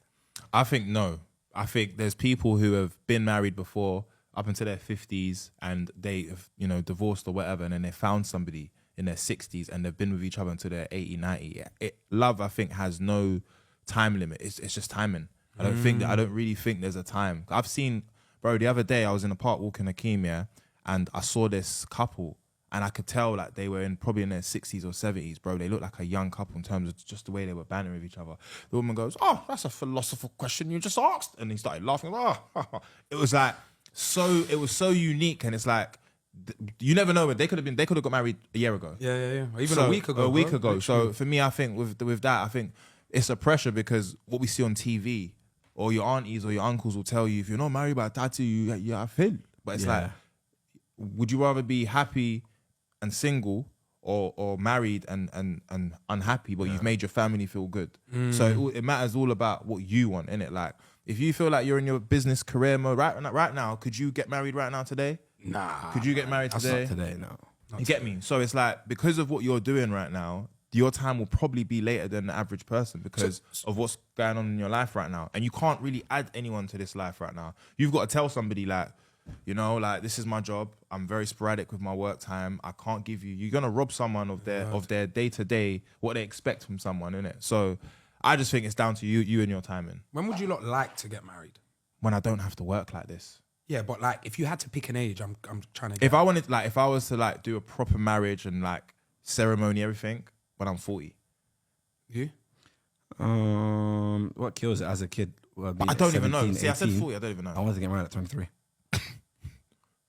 I think no. I think there's people who have been married before up into their 50s and they have, divorced or whatever, and then they found somebody in their 60s and they've been with each other until they're 80, 90. Love, I think, has no time limit. It's just timing. I don't really think there's a time. I've seen, bro, the other day I was in a park walking Akeem, yeah, and I saw this couple and I could tell like they were probably in their 60s or 70s, bro. They looked like a young couple in terms of just the way they were bantering with each other. The woman goes, "Oh, that's a philosophical question you just asked." And he started laughing. It was like, it was so unique. And it's like, you never know. They could have got married a year ago. Yeah. Or even a week ago. A week bro. ago. So for me, I think with that, I think it's a pressure because what we see on TV or your aunties or your uncles will tell you, if you're not married by a tattoo, you are failed. But it's like, would you rather be happy and single or married and unhappy, but you've made your family feel good? So it matters all about what you want, innit? Like, if you feel like you're in your business career mode right now, could you get married right now today? Nah. Could you get married today? Not today, no. You get me? So it's like, because of what you're doing right now, your time will probably be later than the average person because of what's going on in your life right now. And you can't really add anyone to this life right now. You've got to tell somebody like, like, this is my job. I'm very sporadic with my work time. I can't give you. You're gonna rob someone of their day-to-day, what they expect from someone, innit? So I just think it's down to you and your timing. When would you lot like to get married? When I don't have to work like this. Yeah, but like, if you had to pick an age, I'm trying to. If I was to like do a proper marriage and like ceremony, everything, when I'm 40. You? What kills it as a kid? But I don't even know. See, I said 40. I don't even know. I wanted to get married at 23.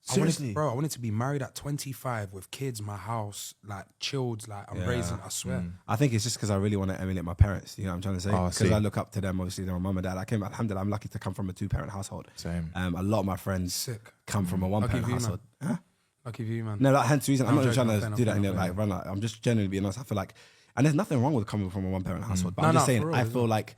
Seriously, I wanted to be married at 25 with kids, my house, like chilled, like I'm raising. I swear. I think it's just because I really want to emulate my parents. You know what I'm trying to say? Oh, I Because see. I look up to them. Obviously, they're my mum and dad. Alhamdulillah, I'm lucky to come from a 2-parent household. Same. A lot of my friends Sick. come from a 1-parent you, household. Huh? Lucky for you, man. No, like, hence the reason I'm not even joking, trying to I'm do that. playing, Like, run. Like, I'm just genuinely being honest. I feel like, and there's nothing wrong with coming from a 1-parent household. But No, I'm just no, saying, for real, I isn't feel like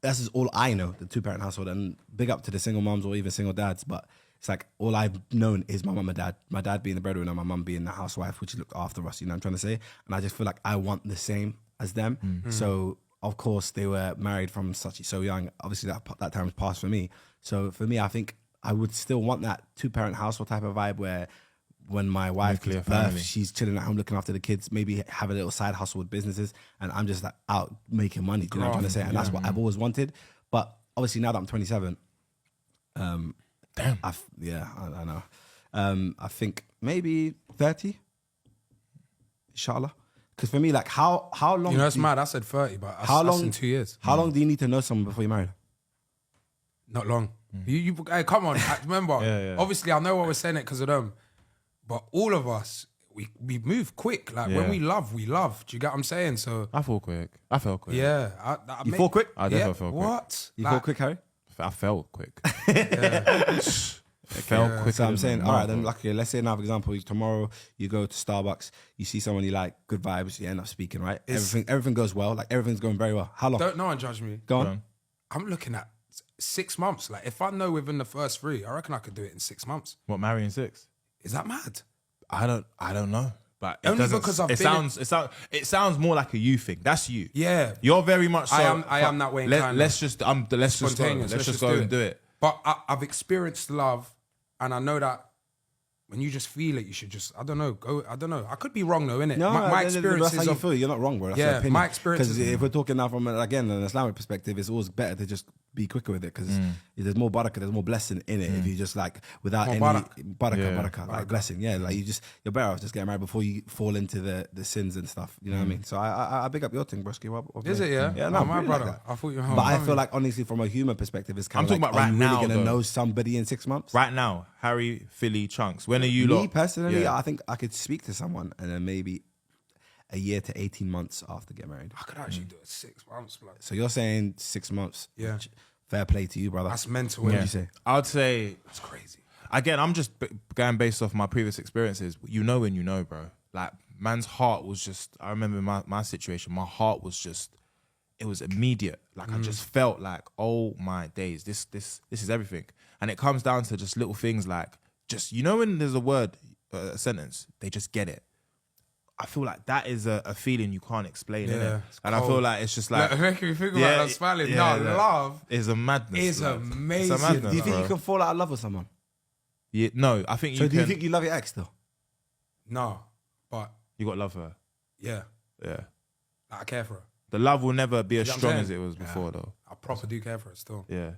this is all I know, the 2-parent household. And big up to the single moms or even single dads. But it's like all I've known is my mum and dad. My dad being the breadwinner, my mum being the housewife, which looked after us. You know what I'm trying to say? And I just feel like I want the same as them. So of course they were married from so young. Obviously that time was past for me. So for me, I think I would still want that 2-parent household type of vibe where when my wife Nuclear gives birth, family. she's chilling at home looking after the kids, maybe have a little side hustle with businesses, and I'm just like out making money. Do you know what I'm trying to say? And that's what I've always wanted. But obviously now that I'm 27, Damn. I know. I think maybe 30, inshallah. Because for me, like how long? You know, it's mad. I said 30, but How that's long? in 2 years. How long do you need to know someone before you're married? Not long. Hey, come on. Remember, Yeah. obviously I know I was saying it because of them, but all of us, we move quick. Like when we love, we love. Do you get what I'm saying? So I fell quick. yeah. You fall quick? I definitely fell quick. What? You fall quick, Harry? I fell quick. It fell quick. So I'm saying, all right, then, like, let's say now, for example, tomorrow you go to Starbucks, you see someone you like, good vibes, you end up speaking, right? Everything goes well, like everything's going very well. How long? Don't no one judge me. Go on. I'm looking at 6 months. Like if I know within the first 3, I reckon I could do it in 6 months. What, marrying 6? Is that mad? I don't know. But Only because I've been it sounds more like a you thing. That's you. Yeah. You're very much so. I am that way inclined. Let's just go and do it. But I've experienced love, and I know that when you just feel it, you should just, I don't know, go. I don't know. I could be wrong though, innit? No, my that's experiences how you of feel. You're not wrong, bro. That's Yeah, your opinion. my experiences- Because if we're talking now from, again, an Islamic perspective, it's always better to just be quicker with it because there's more barakah, there's more blessing in it if you just like, without More any barakah. barakah, like blessing. Yeah, like you're better off just getting married before you fall into the sins and stuff. You know what I mean? So I big up your thing, broski. Is it, yeah? Yeah, no, Oh, my really brother. like that. I thought you were But I feel like, honestly, from a human perspective, it's kind I'm of talking like, about are right you now, really going to though. know somebody in 6 months? Right now, Harry, Philly, Chunkz. When are you Me lot? personally, Yeah. I think I could speak to someone and then maybe a year to 18 months after get married. I could actually do it 6 months, blood. So you're saying 6 months? Yeah. Fair play to you, brother. That's mental. What Yeah. did you say? I'd say That's crazy. again, I'm just going based off my previous experiences. You know when you know, bro. Like, man's heart was just, I remember my situation, my heart was just, it was immediate. Like, I just felt like, oh my days, this is everything. And it comes down to just little things like, just, you know when there's a word, a sentence, they just get it. I feel like that is a feeling you can't explain, Yeah, innit? it's And I feel cold. like it's just like, Making me think Yeah, about that smiling. yeah, No, yeah. love it's a madness. is blood. amazing. It's a madness, Do you think bro. you can fall out of love with someone? Yeah, no, I think So you do you can. think you love your ex still? No, but You got love her. yeah, Yeah. like, I care for her. The love will never be as You know what strong I'm as saying? it was before, though. I proper do care for her still. Yeah.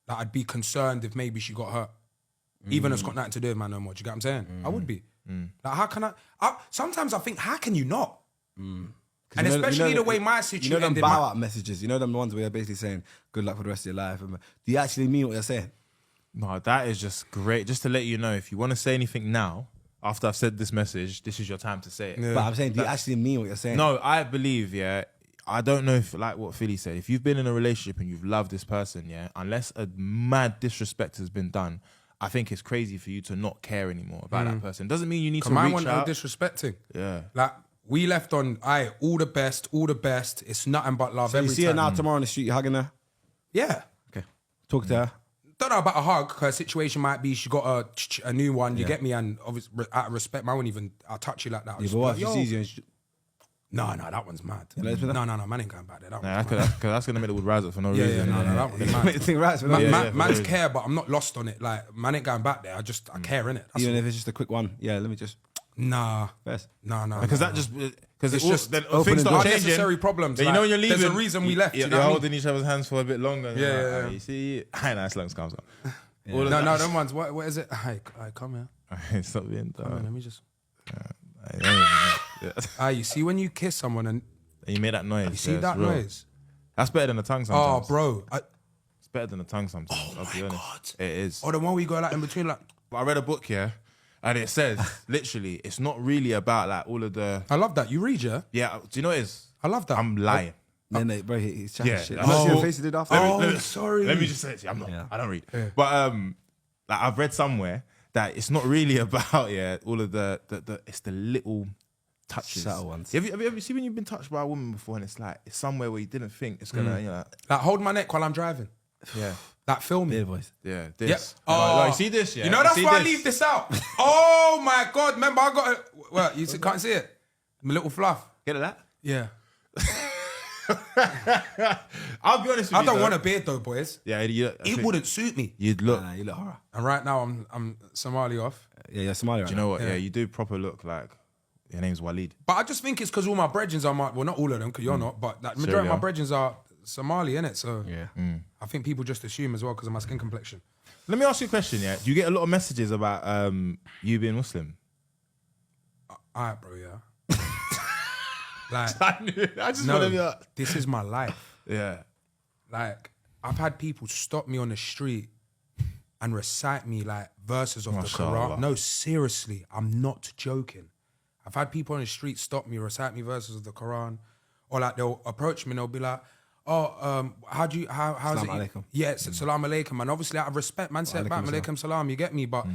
Like, I'd be concerned if maybe she got hurt. Even if it's got nothing to do with man no more. Do you get what I'm saying? I would be. Like, how can I sometimes I think, how can you not? And especially the way my situation You know them ended. bow out messages. You know them ones where you're basically saying good luck for the rest of your life. Do you actually mean what you're saying? No, that is just great. Just to let you know, if you want to say anything now, after I've said this message, this is your time to say it. Yeah. But I'm saying, do you actually mean what you're saying? No, I believe, yeah. I don't know if, like what Philly said, if you've been in a relationship and you've loved this person, yeah, unless a mad disrespect has been done, I think it's crazy for you to not care anymore about that person. Doesn't mean you need to Mine reach wasn't no out. disrespecting. Yeah. Like, we left on, all the best, all the best. It's nothing but love So you every see her time. now tomorrow on the street, you hugging her? Yeah. Okay. Talk to her. Don't know about a hug. Her situation might be she got a new one. You get me? And obviously, out of respect, I won't even. I'll touch you like that. I'll Yeah, just but be what like, if she yo. sees you and she, No, that one's mad. let's be that. No, man ain't going back there. That Nah, one's mad. that's going to make the wood rise up for no Yeah, reason. no, that one's mad. Make the thing right. So Man's care, but I'm not lost on it. Like, man ain't going back there. I care in it. even if it's just a quick one. Yeah, let me just Nah. first. No. Because that just, because It's it's just just then opening things start doors. changing. Unnecessary problems. Then you like, know when you're leaving, there's a reason we left. You're, You know what I mean? holding each other's hands for a bit longer. Yeah. You see, I nice lungs comes up. No, them ones. What is it? Hey, come here. Stop being Come here. dumb. Let me just. Yeah. You see when you kiss someone and You made that noise. you see yeah, it's that real. noise? That's better than the tongue Oh, sometimes. bro. It's better than the tongue sometimes. I'll be honest. God. It is. Or the one we go like in between, like. But I read a book here, and it says literally, it's not really about like all of the. I love that. You read, yeah? Yeah. Do you know what it is? I love that. I'm lying. Then bro, he's chatting Yeah, shit. I You know. see your face he did after? Sorry. Let me just say it to you. I'm not. Yeah. I don't read. But like I've read somewhere that it's not really about all of the it's the little touches, Subtle ones. Have you ever seen when you've been touched by a woman before and it's like it's somewhere where you didn't think it's gonna Like, hold my neck while I'm driving. yeah That film. Beer voice. this Yep. like, see this You know that's See why I this? leave this out. Oh my God. Remember, I got it. Well, you can't see it. My little fluff. Get it that. Yeah. I'll be honest with you. I don't though. want a beard though, boys. Yeah, It wouldn't suit me. You'd look. Nah, you look horror. And right now I'm Somali off. Yeah, you're Somali right Do you know what? Yeah. Yeah, you do proper look like your name's Waleed. But I just think it's because all my brethrens are well, not all of them, because you're not, but that majority of my brethrens are Somali, innit? So Yeah. I think people just assume as well because of my skin complexion. Let me ask you a question. Yeah, do you get a lot of messages about you being Muslim? All right, bro, yeah. Like, I just no, want to be this is my life. yeah. Like, I've had people stop me on the street and recite me like verses of the Mashallah. Quran. No, seriously, I'm not joking. I've had people on the street stop me, recite me verses of the Quran, or like they'll approach me and they'll be like, "Oh, how's it?" Salam alaikum. Yeah, salam alaikum. And obviously, out of respect, man said back, alaikum salam. You get me, but.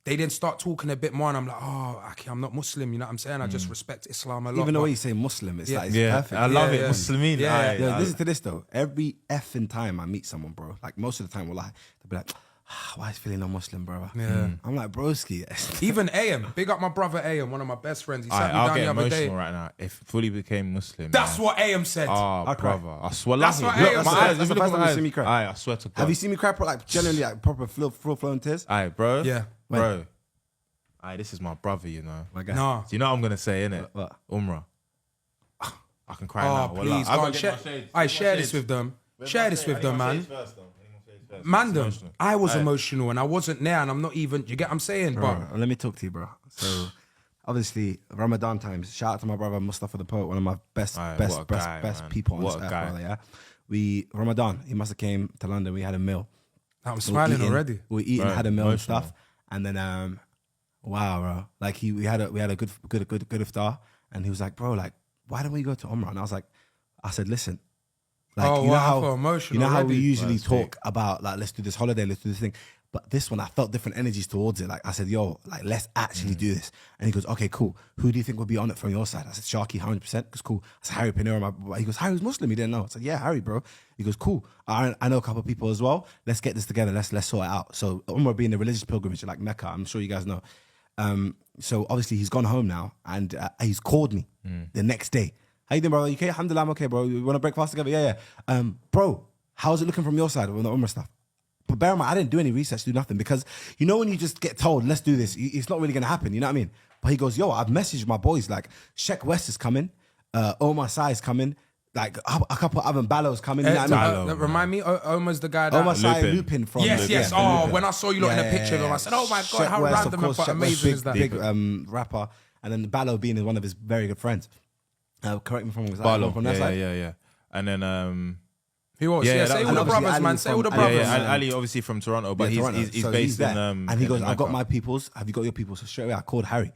They then start talking a bit more, and I'm like, oh, okay, I'm not Muslim. You know what I'm saying? I just respect Islam a lot. Even the but- way you say Muslim, it's like it's Yeah, perfect. I love Yeah, it. yeah. Muslimin. Yeah, Aye, Yo, aye. listen to this though. Every effing time I meet someone, bro, like most of the time, they'll be like, why is feeling no Muslim, bro? Yeah. I'm like, broski. Even AM, big up my brother AM, one of my best friends. He sat me I'll down get the other day. emotional right now. If Fully became Muslim, That's man. what AM said. Oh, I'll cry. brother. I swear. That's Look, what look, AM my said. eyes, That's the look first at time my you eyes. see me cry. Aye, I swear to God. Have you seen me cry, like genuinely, like proper full flown tears? Aye, bro. Yeah. Bro. Aye, this is my brother, you know. My guy. Nah. Do you know what I'm gonna say, innit? What? Umrah. I can cry Oh, now. please, Wallah. go on, share. I share this with them. Share this with them, man. Man, them. I was emotional and I wasn't there, and I'm not even. You get what I'm saying? Bro, But let me talk to you, bro. So, obviously, Ramadan times. Shout out to my brother Mustafa the poet, one of my best Aye, best what a best guy, best man. people on What this a earth, guy. brother. Yeah, we Ramadan. He must have came to London. We had a meal. I'm We were smiling eating- already. We were eating, Bro, had a meal and emotional. stuff, and then wow, bro. Like we had a good iftar, and he was like, bro, like why don't we go to Umrah? And I said, listen, like Oh, you know wow, I how feel emotional you know how we already. usually That's talk about like let's do this holiday, let's do this thing. But this one, I felt different energies towards it. Like I said, yo, like let's actually do this. And he goes, okay, cool. Who do you think will be on it from your side? I said, Sharky, 100%. Because cool. I said, Harry Pinero. He goes, Harry's Muslim. He didn't know. I said, yeah, Harry, bro. He goes, cool. I know a couple of people as well. Let's get this together. Let's sort it out. So Umrah being a religious pilgrimage like Mecca, I'm sure you guys know. So obviously he's gone home now, and he's called me the next day. How you doing, bro? You okay? Alhamdulillah, I'm okay, bro. You want to break fast together? Yeah. Bro, how's it looking from your side with the Umrah stuff? But bear in mind, I didn't do any research, do nothing, because you know when you just get told, let's do this, it's not really going to happen, you know what I mean? But he goes, yo, I've messaged my boys, like, Sheikh West is coming, Omar Sai is coming, like, a couple of Avon Ballo's coming, you know what I mean? Ballo, Remind me, Omar's the guy that... Omar Sai Lupin. Lupin from... Yes, yes. Yeah, Oh, Lupin. when I saw you lot in a picture of him, I said, oh my God, Sheikh how West, of random course, but Sheikh West, amazing is that? big rapper, and then Ballo being one of his very good friends. Correct me if I'm wrong. Barlow. From that side? Yeah. And then Who else? Yeah, Yeah, that- say and all the obviously brothers, man. Ali Say all the from- brothers. yeah, Ali obviously from Toronto, but Yeah, Toronto. he's So based there. in and he goes, in I got Mecca. my peoples. Have you got your peoples? So straight away I called Harry.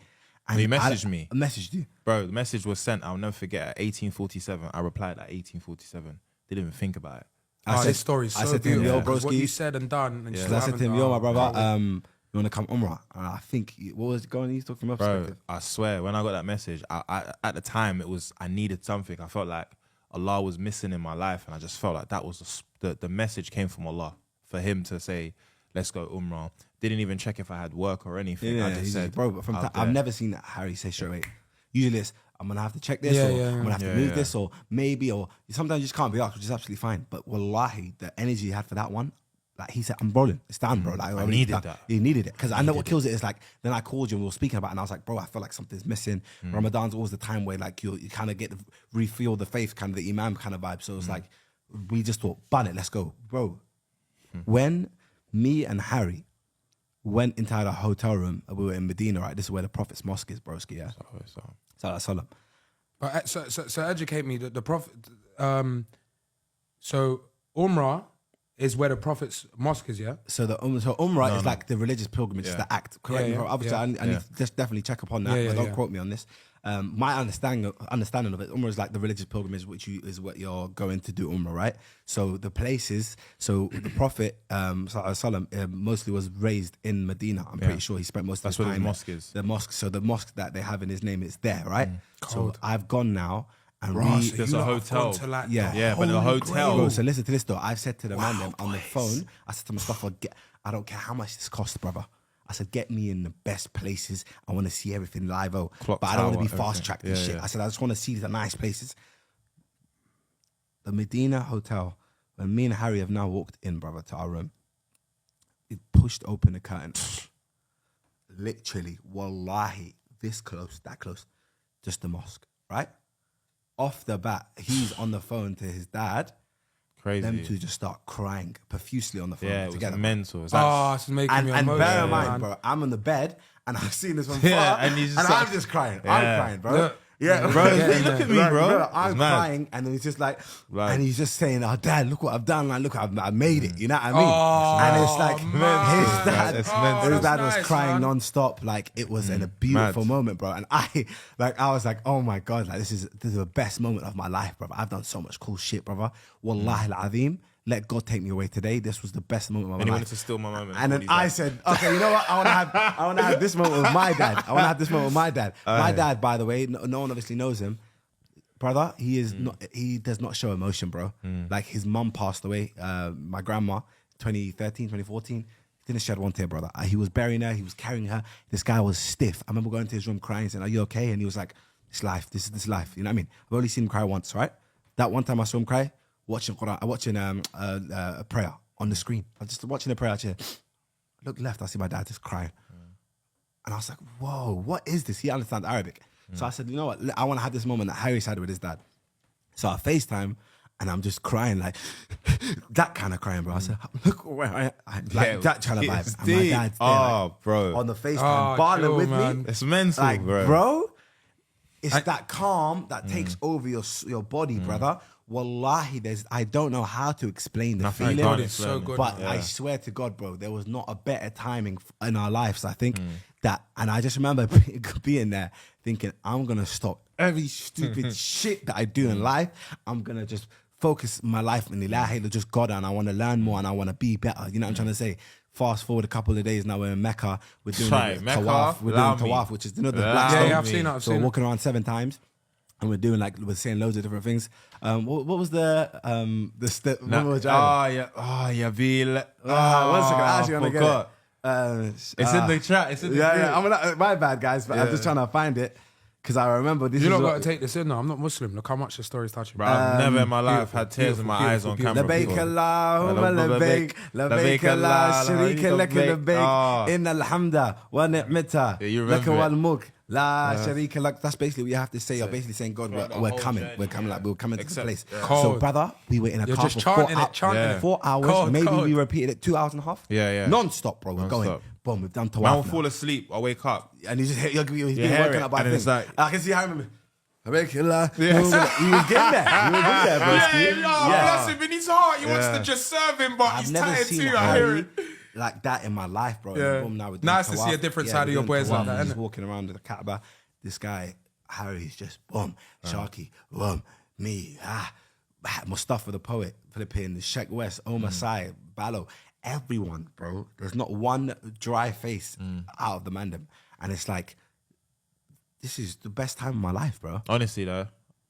And He messaged me. I messaged you. Bro, the message was sent. I'll never forget. At 1847, I replied at 1847. Didn't even think about it. Oh, this story's so I said to him, beautiful. yo, 'cause what you broski. said and done. And So I said to him, yo, my brother, you want to come Umrah? And I think, what was going on? He's talking from your Bro, perspective. I swear, when I got that message, I at the time I needed something. I felt like Allah was missing in my life, and I just felt like that was the message came from Allah for Him to say, "Let's go Umrah." Didn't even check if I had work or anything. I just he's- said, bro, but out I've there. never seen Harry say straight away. Usually it's, I'm going to have to check this, Yeah, or yeah, I'm going to have to yeah. move Yeah, this, or maybe, or sometimes you just can't be asked, which is absolutely fine. But wallahi, the energy he had for that one, like he said, I'm rolling. It's done, bro. Like, I needed that. He needed it. Because I know what kills it is like, then I called you and we were speaking about it, and I was like, bro, I feel like something's missing. Ramadan's always the time where like you kind of get refuel the faith, kind of the imam kind of vibe. So it's like, we just thought, bun it, let's go. Bro, when me and Harry went into the hotel room, we were in Medina, right? This is where the Prophet's mosque is, broski, yeah? Sallallahu Alaihi Wasallam. But so educate me. The Prophet. So Umrah is where the Prophet's mosque is. Yeah. So Umrah is like the religious pilgrimage, it's the act. Correct me. Yeah, if I'm- Obviously, yeah. I need to just definitely check upon that, Yeah, but yeah, don't yeah. quote me on this. My understanding of it, Umrah is like the religious pilgrimage, which is what you're going to do Umrah, right? So the places, so the Prophet Sallallahu Alaihi Wasallam, mostly was raised in Medina. I'm pretty sure he spent most of That's his where time. the mosque is. The mosque. So the mosque that they have in his name is there, right? So Cold. I've gone now, and Right, so There's you a lot have hotel. gone to, like, Yeah. Yeah, but the Holy hotel. Bro, so listen to this though. I've said to the man Wow, them on the boys. phone, I said to Mustafa, I don't care how much this costs, brother. I said, get me in the best places. I want to see everything live, Clock but I don't want to be tower, fast tracked and everything. shit. Yeah, yeah. I said, I just want to see the nice places. The Medina Hotel, when me and Harry have now walked in, brother, to our room, it pushed open the curtain. Literally, wallahi, this close, that close, just the mosque, right? Off the bat, he's on the phone to his dad. Crazy. Them two just start crying profusely on the phone yeah, it was together. mental. It's Oh, it's making And me bear emotional, in mind, man. bro, I'm on the bed and I've seen this one Yeah, far, and and he's just I'm like- just crying. Yeah. I'm crying, bro. Look. Yeah, Bro, Yeah, look yeah. at me, bro. I'm It's mad. crying, and then he's just like, Right. and he's just saying, "Oh, Dad, look what I've done! Like, look, I made it." You know what I mean? Oh, and it's like man. his dad, That's his dad was nice, crying man. non-stop. Like it was a beautiful moment, bro. And I was like, "Oh my God, like this is the best moment of my life, brother. I've done so much cool shit, brother. Wallahi al-azim. Let God take me away today. This was the best moment of my And he life." wanted to steal my moment. And then I said, "Okay, you know what? I want to have this moment with my dad. I want to have this moment with my dad. My dad, by the way, no one obviously knows him, brother. He is not. He does not show emotion, bro. Like his mum passed away. My grandma, 2013, 2014. Didn't shed one tear, brother. He was burying her. He was carrying her. This guy was stiff. I remember going to his room crying, saying, "Are you okay?" And he was like, "It's life. This is this life." You know what I mean? I've only seen him cry once, right? That one time I saw him cry, watching Quran, watching a prayer on the screen. I was just watching the prayer. I look left. I see my dad just crying, and I was like, "Whoa, what is this?" He understands Arabic, so I said, "You know what? I want to have this moment that Harry had with his dad." So I FaceTime. And I'm just crying like that kind of crying, bro. I said, "Look where I like that kind of vibe." It's And my deep. dad's there, Oh, bro. on the FaceTime, Oh, barling chill, with man. me. It's mental, Like, bro. it's that calm that takes over your body, brother. Wallahi, I don't know how to explain the Nothing feeling, can't It's so explain it. good. but man. I swear to God, bro, there was not a better timing in our lives. I think that, and I just remember being there thinking, I'm gonna stop every stupid shit that I do in life. I'm gonna just focus my life in ilahi, just God, and I want to learn more and I want to be better. You know what I'm trying to say? Fast forward a couple of days, now we're in Mecca. We're doing Right, Mecca, tawaf. We're allow doing me. tawaf, which is another Allow black Yeah, stone. yeah, I've seen it. I've So seen we're it. walking around 7 times. And we're doing we're saying loads of different things. What was the step? when we were driving? yeah, Bill. One second, I actually want to get forgot. it. It's in the chat. It's in the Yeah, group. yeah. My bad, guys, but I'm just trying to find it because I remember this. You is not what- got to take this in now. I'm not Muslim. Look how much the story's touching. Bro, I've never in my life beautiful, had tears in my eyes on beautiful, camera. لبيك before. اللهم لبيك لبيك لا شريك لك لبيك إن الحمد ونعمته you لك remember it. والملك لا شريك لك. That's basically what you have to say. You're basically saying, God, Throughout the we're whole coming. journey, We're coming. yeah. We're coming to the Except- place. yeah. So, Cold. brother, we were in a You're car just for chanting 4 it, chanting it. 4 hours. Cold, Maybe cold. we repeated it 2 hours and a half. Yeah, yeah. Non-stop, bro. We're going. Non-stop. Boom, we've done Man will tawaf now. fall asleep. I wake up. And you just hear, you're being hear woken it, up by and then things. it's like- I can see how him. You was getting there. You was getting there, broski. bless him in his heart. He wants to just serve him, but I've he's never tired seen too. I hear Harry it. like that in my life, bro. Yeah. And boom, now we're doing Nice to tawaf. see a different side of we're your doing boys like tawaf. that, He's innit? walking around the Kaaba. This guy, Harry's just boom, Sharky, boom, me, Mustafa the poet, Philippines, Sheikh West, Omar Sai, Ballo, everyone, bro. There's not one dry face out of the mandem. And it's like, this is the best time of my life, bro. Honestly, though,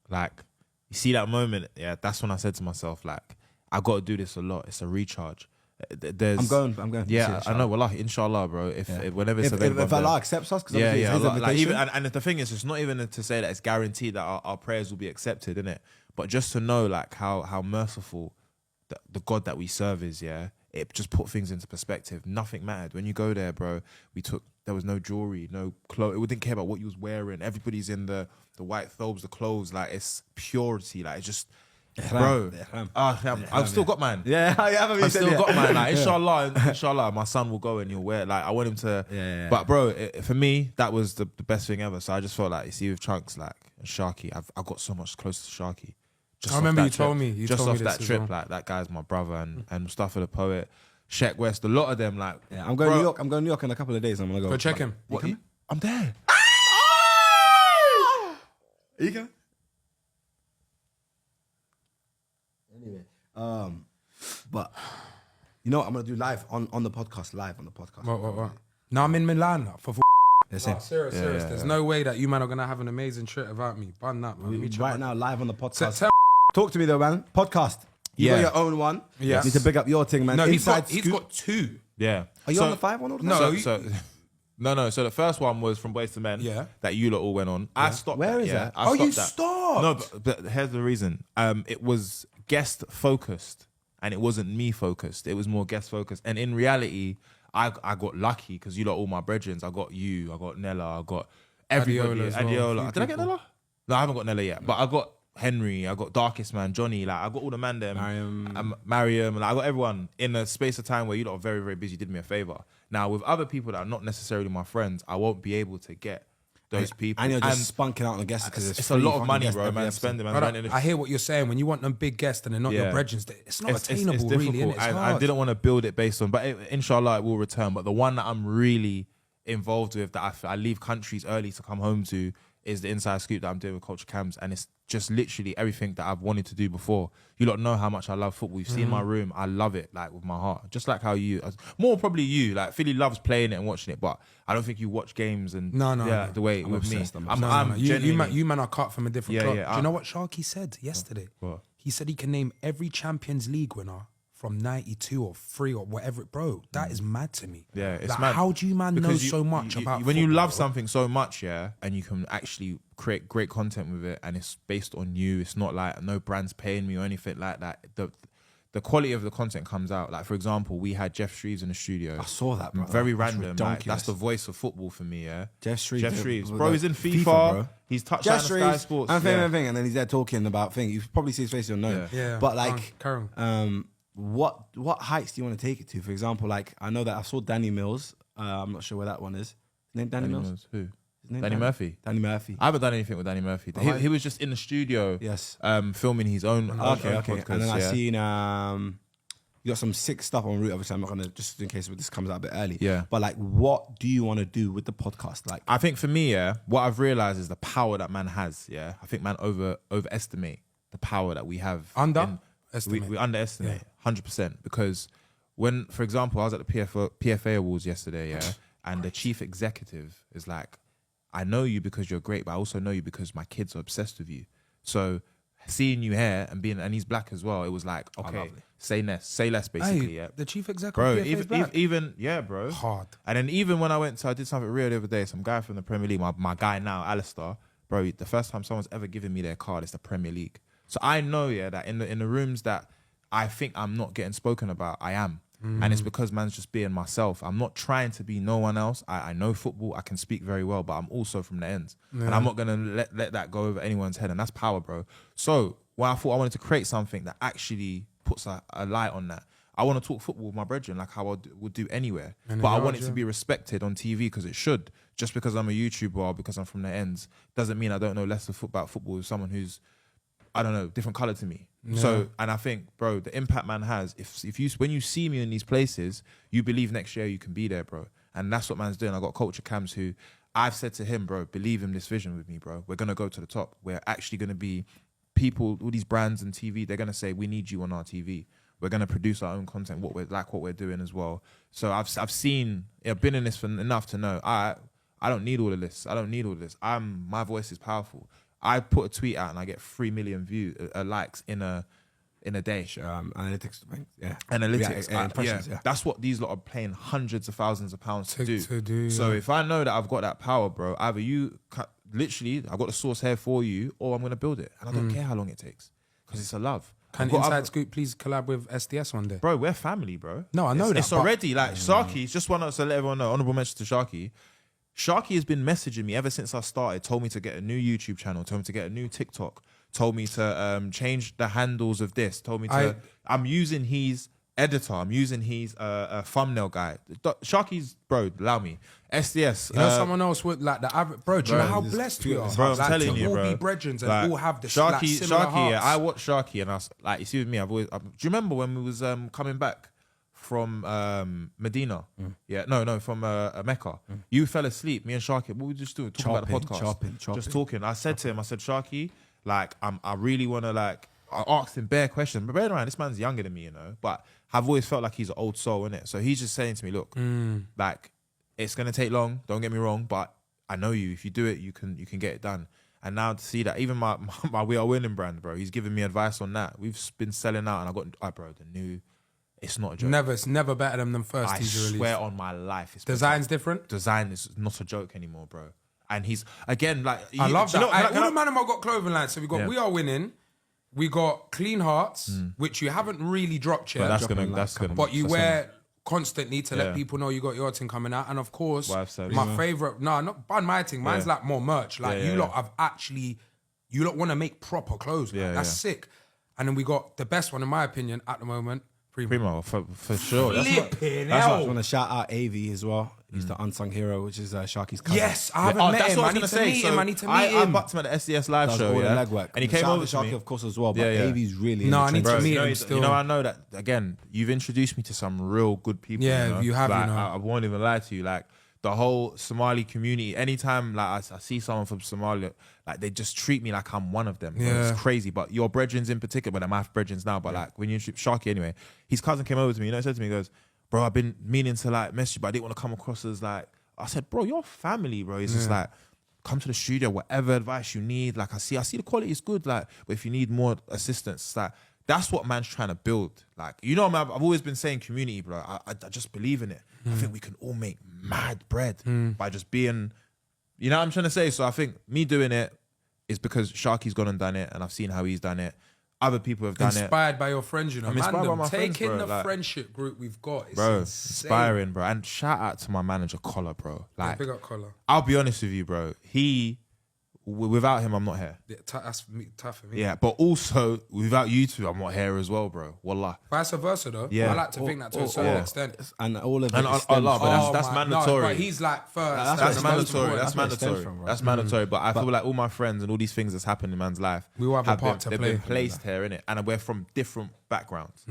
like, you see that moment, yeah, that's when I said to myself, like, I got to do this a lot. It's a recharge. There's, I'm going. Yeah, I know. Well, inshallah, bro. If whenever it's available, If Allah accepts us, because yeah, it's his like invitation. even and the thing is, it's not even to say that it's guaranteed that our prayers will be accepted, innit? But just to know, like, how merciful the God that we serve is, yeah. It just put things into perspective. Nothing mattered when you go there, bro. There was no jewelry, no clothes. We didn't care about what you was wearing. Everybody's in the white thobes, the clothes. Like, it's purity. Like, it's just, bro. I've still got mine. Yeah, I haven't I've still got mine. Like, inshallah, my son will go and he'll wear it. Like, I want him to. Yeah. But bro, for me, that was the best thing ever. So I just felt like, you see, with Chunkz, like, and Sharky, I got so much closer to Sharky. Just I off remember that you told trip. me. You just told me off this that as trip, well. like, that guy's my brother, and Mustafa the poet, Sheikh West, a lot of them, like, Yeah, I'm going bro, to New York. I'm going to New York in a couple of days. I'm gonna go. Go check him. What, I'm there. Are you going? Anyway, but you know what I'm gonna do live on the podcast. What? No, I'm in Milan for. Listen, No, serious. There's no way that you man are gonna have an amazing trip without me. Bun that, man. Let me try. right now live on the podcast. Tell- Talk to me though, man. Podcast. You Yeah. got your own one. Yes. You need to big up your thing, man. No, he's Inside got Scoop. 2. Yeah. Are you So- on the 5 one? Or the No, five? you- So the first one was from Boys to Men. Yeah. That you lot all went on. I stopped. Where that, is yeah. that? I Oh, you that. stopped? No, but here's the reason. It was guest focused, and it wasn't me focused. It was more guest focused. And in reality, I got lucky because you lot all my brethrens. I got you. I got Nella. I got everybody. Adiola as well, a Adiola. few Did I get people. Nella? No, I haven't got Nella yet. But I got Henry. I got Darkest Man, Johnny. Like, I got all the man them. Mariam. Like, I got everyone in a space of time where you lot are very, very busy. Did me a favor. Now with other people that are not necessarily my friends, I won't be able to get those people. And you're just spunking out on the guests because it's a lot of money, bro, man. Spending, man. I hear what you're saying. When you want them big guests and they're not your brethren, it's not attainable, it's really. difficult. It's and hard. I didn't want to build it based on, but inshallah it will return. But the one that I'm really involved with, that I leave countries early to come home to, is the Inside Scoop that I'm doing with Culture Cams, and it's just literally everything that I've wanted to do before. You lot know how much I love football. You've seen my room. I love it, like, with my heart. Just like how you, more probably you, like, Philly loves playing it and watching it, but I don't think you watch games and No. the way I'm with me. obsessed, I'm genuinely. You man are cut from a different club. yeah. Do you know what Sharky said yesterday? What? He said he can name every Champions League winner from 92 or 3 or whatever. Bro, that is mad to me. Yeah, it's like, mad. how do you man know Because so much about when you football, love bro? something so much, and you can actually create great content with it, and it's based on you. It's not like no brand's paying me or anything like that. The quality of the content comes out. Like, for example, we had Jeff Shreves in the studio. I saw that, bro. Very That's random. Like, that's the voice of football for me, yeah. Jeff Shreves. Bro, he's in FIFA. bro. He's touched Jeff on Sky Shreves, Sports. and and then he's there talking about things. You probably see his face, you'll know. Yeah. But like, Carry on. what heights do you want to take it to? For example, like, I know that I saw Danny Mills. I'm not sure where that one is. His name Danny Mills? Who? His name Danny Murphy. Danny Murphy. I haven't done anything with Danny Murphy. He was just in the studio, Yes. filming his own Okay. podcast. And then I seen you got some sick stuff on route. Obviously, I'm not gonna, just in case this comes out a bit early. Yeah. But like, what do you want to do with the podcast? Like, I think for me, what I've realized is the power that man has. Yeah, I think man overestimate the power that we have. We underestimate 100%, because when, for example, I was at the PFA Awards yesterday, and the chief executive is like, I know you because you're great, but I also know you because my kids are obsessed with you. So seeing you here and he's black as well, it was like, okay, say less, basically. Hey, the chief executive, bro. Even bro. Hard. And then even when I did something real the other day. Some guy from the Premier League, my guy now, Alistair, bro. The first time someone's ever given me their card is the Premier League. So I know, that in the rooms that I think I'm not getting spoken about, I am. And it's because man's just being myself. I'm not trying to be no one else. I know football. I can speak very well, but I'm also from the ends. And I'm not going to let that go over anyone's head. And that's power, bro. So when I thought I wanted to create something that actually puts a light on that, I want to talk football with my brethren like how I would do anywhere. But I want it to be respected on TV, because it should. Just because I'm a YouTuber or because I'm from the ends doesn't mean I don't know less about football with someone who's, I don't know, different color to me. Yeah. So, and I think, bro, the impact man has, when you see me in these places, you believe next year you can be there, bro. And that's what man's doing. I got Culture Cams who I've said to him, bro, believe in this vision with me, bro. We're going to go to the top. We're actually going to be people, all these brands and TV, they're going to say, we need you on our TV. We're going to produce our own content, what we're doing as well. So I've seen, I've been in this for enough to know, I don't need all of this. My voice is powerful. I put a tweet out and I get 3 million likes in a day. Analytics, yeah. Analytics, impressions, yeah. That's what these lot are paying hundreds of thousands of pounds to do. So if I know that I've got that power, bro, either literally, I've got the source here for you, or I'm going to build it. And I don't care how long it takes, because it's a love. Can Inside Scoop please collab with SDS one day? Bro, we're family, bro. No, I know that. It's already like Sharky, just want to let everyone know, honorable mention to Sharky. Sharky has been messaging me ever since I started, told me to get a new YouTube channel, told me to get a new TikTok, told me to change the handles of this, told me to... I'm using his editor, I'm using his thumbnail guy. Sharky's, bro, allow me. SDS. You know someone else with like the average... Bro, do you know how blessed we are? Bro, I'm telling you, all bro. be brethren and like, all have the Sharky, similar hearts. yeah, I watched Sharky and I was like, you see with me, I've always... do you remember when we was coming back from Medina? Yeah, no, from Mecca. You fell asleep, me and Sharky, what we just doing? Talking about the podcast. Chopping. Just talking. I said to him, Sharky, like, I really want to, like, I asked him bare questions, but bear in mind, this man's younger than me, you know, but I've always felt like he's an old soul, innit? So he's just saying to me, look, like, it's going to take long, don't get me wrong, but I know you, if you do it, you can get it done. And now to see that, even my We Are Winning brand, bro, he's giving me advice on that. We've been selling out, and I got, bro, the new... It's not a joke. It's never better than them first teaser release. I swear on my life. Design's different? Design is not a joke anymore, bro. And he's, again, like... I love that. All the man have got clothing lines. So we got We Are Winning. We got Clean Hearts, which you haven't really dropped yet. But that's gonna. But you wear constantly to let people know you got your thing coming out. And of course, my favorite... No, not bun my thing. Mine's like more merch. Like you lot have actually... You lot want to make proper clothes. That's sick. And then we got the best one, in my opinion, at the moment, Primo, for sure. Flipping That's why I hell. want to shout out AV as well. He's the unsung hero, which is Sharky's cousin. Yes, I haven't met that's him. what I I need was to gonna say. meet So him. I need to meet I him. bucked him at the SDS live Does show, all the yeah. legwork. And he Shout came out over to to Sharky, me. of course, as well. But Yeah, yeah. AV's really No, I need in to the meet you know, him still. I know that, again, you've introduced me to some real good people. Yeah, you have, Like, you know. I won't even lie to you. Like, the whole Somali community, anytime like I see someone from Somalia, like they just treat me like I'm one of them. Bro. Yeah. It's crazy. But your brethrens in particular, but they're my brethrens now, but like when you Sharky anyway, his cousin came over to me, you know, he said to me, he goes, bro, I've been meaning to like message you, but I didn't want to come across as like, I said, bro, you're family, bro. He's just like, come to the studio, whatever advice you need. Like I see the quality is good. Like, but if you need more assistance, it's like that's what man's trying to build. Like, you know, man, I've always been saying community, bro. I just believe in it. I think we can all make mad bread by just being, you know what I'm trying to say? So I think me doing it is because Sharky's gone and done it, and I've seen how he's done it. Other people have done it. Inspired by your friends, you know. I'm inspired by my friends, taking bro, the like- friendship group we've got. It's Bro, insane. inspiring, bro. And shout out to my manager, Collar, bro. Yeah, Like, big up collar. I'll be honest with you, bro. Without him, I'm not here. Yeah, that's tough for me. Yeah, but also without you two, I'm not here as well, bro. Wallah. Vice versa, though. Yeah. I like to think that to a certain yeah. extent. And all of it And I stems love it. from- That's my- mandatory. No, but he's like first. That's That's where it mandatory. stems from. That's That's where it stems mandatory. from, bro. That's mandatory. But I feel like all my friends and all these things that's happened in man's life, We all have a part to they've play. been placed here, innit? And we're from different backgrounds.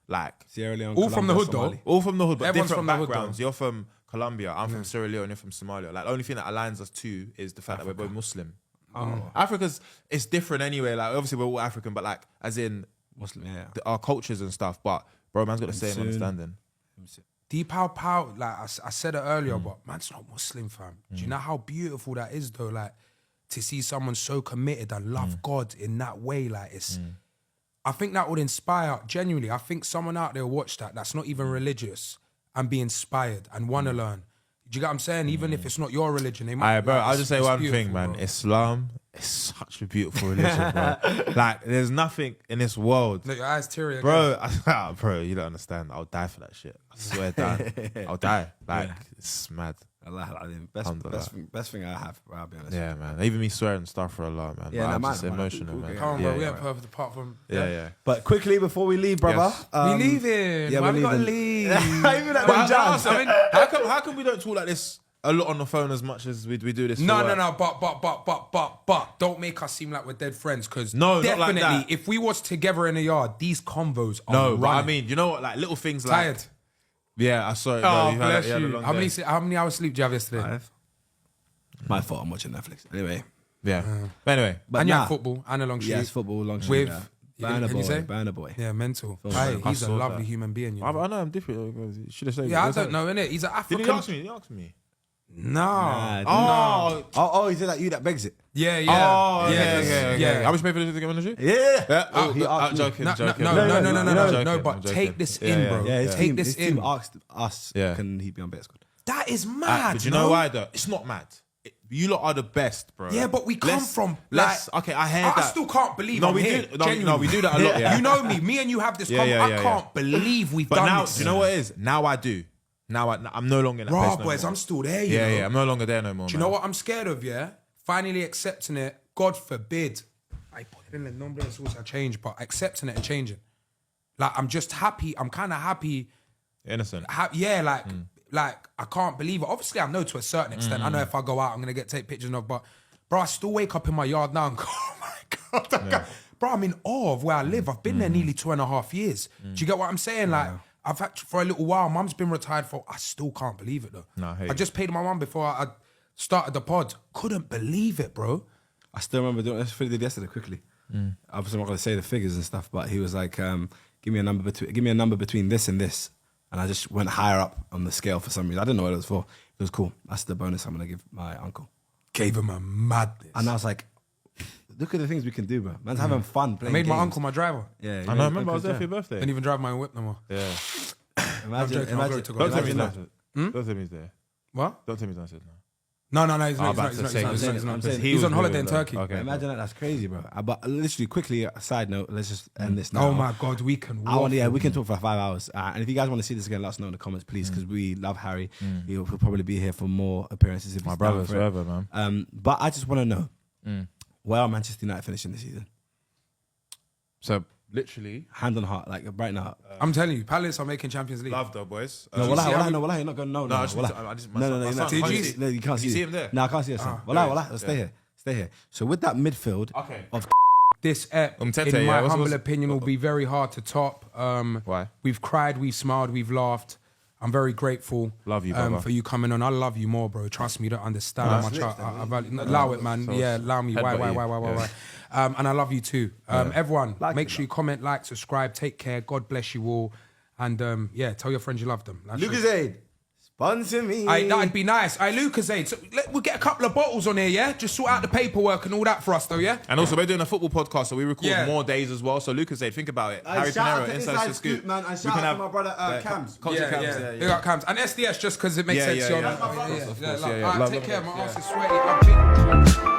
Like Sierra Leone, All from the Colombia, hood, though. Somali. all from the hood, but Everyone's different from the hood, backgrounds. though. You're from Colombia. I'm from Sierra Leone. You're from Somalia. Like the only thing that aligns us two is the fact that we're both Muslim. Africa's it's different anyway. Like obviously we're all African, but like as in Muslim, yeah. our cultures and stuff. But bro, man's got the same Soon. understanding. Deep pow, like I said it earlier, but man's not Muslim, fam. Do you know how beautiful that is, though? Like to see someone so committed and love God in that way, like it's. I think that would inspire genuinely. I think someone out there watch that's not even religious and be inspired and want to learn. Do you get what I'm saying? Even if it's not your religion, they might. Alright, bro. like, I'll just say it's one beautiful, thing, man. bro. Islam is such a beautiful religion, bro. Like there's nothing in this world. Look, your eyes teary again. Bro, bro, you don't understand. I'll die for that shit. I swear down. I'll die. Like, it's mad. Allah, Alhamdulillah. best thing I have, bro, I'll be honest. Yeah, man. Even me swearing stuff for Allah, man. Yeah, Like, no, I'm man, just man. emotional, Cool, man. cool, Come on, bro. Yeah, We yeah. ain't perfect apart from. Yeah. But quickly before we leave, brother. Yes. We leaving. Yeah, Why we're we gotta leaving. leave? Even at But the jazz. I mean, how come we don't talk like this a lot on the phone as much as we do this? No, for work? but don't make us seem like we're dead friends, because No, not like definitely, that. if we was together in the yard, these convos are No, but I running. mean, you know what? Like little things like. Tired. Yeah, I saw it. Bro. Oh, You've had a- bless you had a you. long How day. many hours sleep do you have yesterday? My fault, I'm watching Netflix. Anyway. Yeah. But anyway, But And you nah. had football and a long shoot. Yes, football, long shoot. With- yeah. Can you say? Burner boy. Yeah, mental. Film, Hey, man. he's I a saw lovely that. human being. You I know? know I'm different. You should have said. Yeah, I don't know, innit? He's an Did African. he ask me? He asked me. No. Oh, Oh, is it like you that begs it? Yeah, yeah. Oh, yeah. How much pay for this to get on the shoot? Yeah. Yeah. Oh, he asked I'm me. joking. No, joking. no, but I'm joking. take this Yeah, in, yeah. bro. Yeah, his Take team, this his team in. asked us, Yeah. can he be on Bet Squad? That is mad. But you know why though? It's not mad. You lot are the best, bro. Yeah, but we come from Let's. like. Okay, I heard I that. still can't believe No, I'm we here. do. No, Genuinely. we do that a lot. Yeah. You know me and you have this. Yeah, yeah, I yeah, can't believe we've But done now, this. do you know what it is? Now I do. Now I'm no longer in that Raw place no boys, more. I'm still there. You Yeah, know? yeah. I'm no longer there no more. Do you know what I'm scared of? Yeah, finally accepting it. God forbid, I put it in the number and source I change, but accepting it and changing. Like I'm just happy. I'm kind of happy. Innocent. Yeah, like I can't believe it. Obviously, I know to a certain extent. I know if I go out, I'm gonna take pictures of. But bro, I still wake up in my yard now and go, oh my god, bro, I'm in awe of where I live. I've been there nearly 2.5 years. Do you get what I'm saying? Like I've had for a little while. Mum's been retired for. I still can't believe it though. No, I hear I you. just paid my mum before I started the pod. Couldn't believe it, bro. I still remember doing this. Philly did yesterday quickly. Obviously, I'm not going to say the figures and stuff, but he was like, give me a number between this and this. And I just went higher up on the scale for some reason. I didn't know what it was for. It was cool. That's the bonus I'm going to give my uncle. Gave him a madness. And I was like, look at the things we can do, bro. Man's having fun I playing made my games. uncle my driver. Yeah, I know. I remember I was there for your birthday. Didn't even drive my whip no more. Yeah. Imagine, I'm joking, I'll go imagine, to God. Don't tell me imagine he's that. not. Don't tell me he's there. What? Don't tell me he's not said no. No, he's I'm not. He's about not. to He's not. say, He's not. I'm saying- because He's on was holiday with in them. Turkey. Okay. Imagine that. That's crazy, bro. But literally, quickly, a side note, let's just end this now. Oh my God, we can. We can talk for 5 hours. And if you guys want to see this again, let us know in the comments, please, because we love Harry. He'll probably be here for more appearances. If My he's brother's down for it. forever, man. But I just want to know, where are Manchester United finishing this season? So Literally. Hand on heart, like right now. I'm telling you, Palace are making Champions League. Love though, boys. No, you see how we- you're not going. No, I just- wallah. I just- No, my you're son not. can't Did see- No, you can't Can see you see it. him there? No, I can't see it. Son. Wallah, stay here. So with that midfield Okay. of This ep, Umtete, in my yeah, humble opinion, will be very hard to top. Why? We've cried, we've smiled, we've laughed. I'm very grateful. Love you, brother. for you coming on. I love you more, bro. Trust me, you don't understand how much I value. Allow it, man. Yeah, allow me. Why? And I love you too. Everyone, Like make it, sure you comment, like, subscribe. Take care. God bless you all. And tell your friends you love them. That's Lucas it. Aid, sponsor me. That'd be nice. Lucas, so we'll get a couple of bottles on here, yeah? Just sort out the paperwork and all that for us, though, yeah? And also, we're doing a football podcast, so we record Yeah. more days as well. So Lucas said, think about it. Harry Shout out Pinero, to Inside the Scoop, man. And We shout can out to my brother Cams. Culture Cams, Yeah. Big up Cams. And SDS, just because it makes sense. yeah. You're Of like, course, yeah, yeah. like, Love, take love, care. My yeah. ass is sweaty.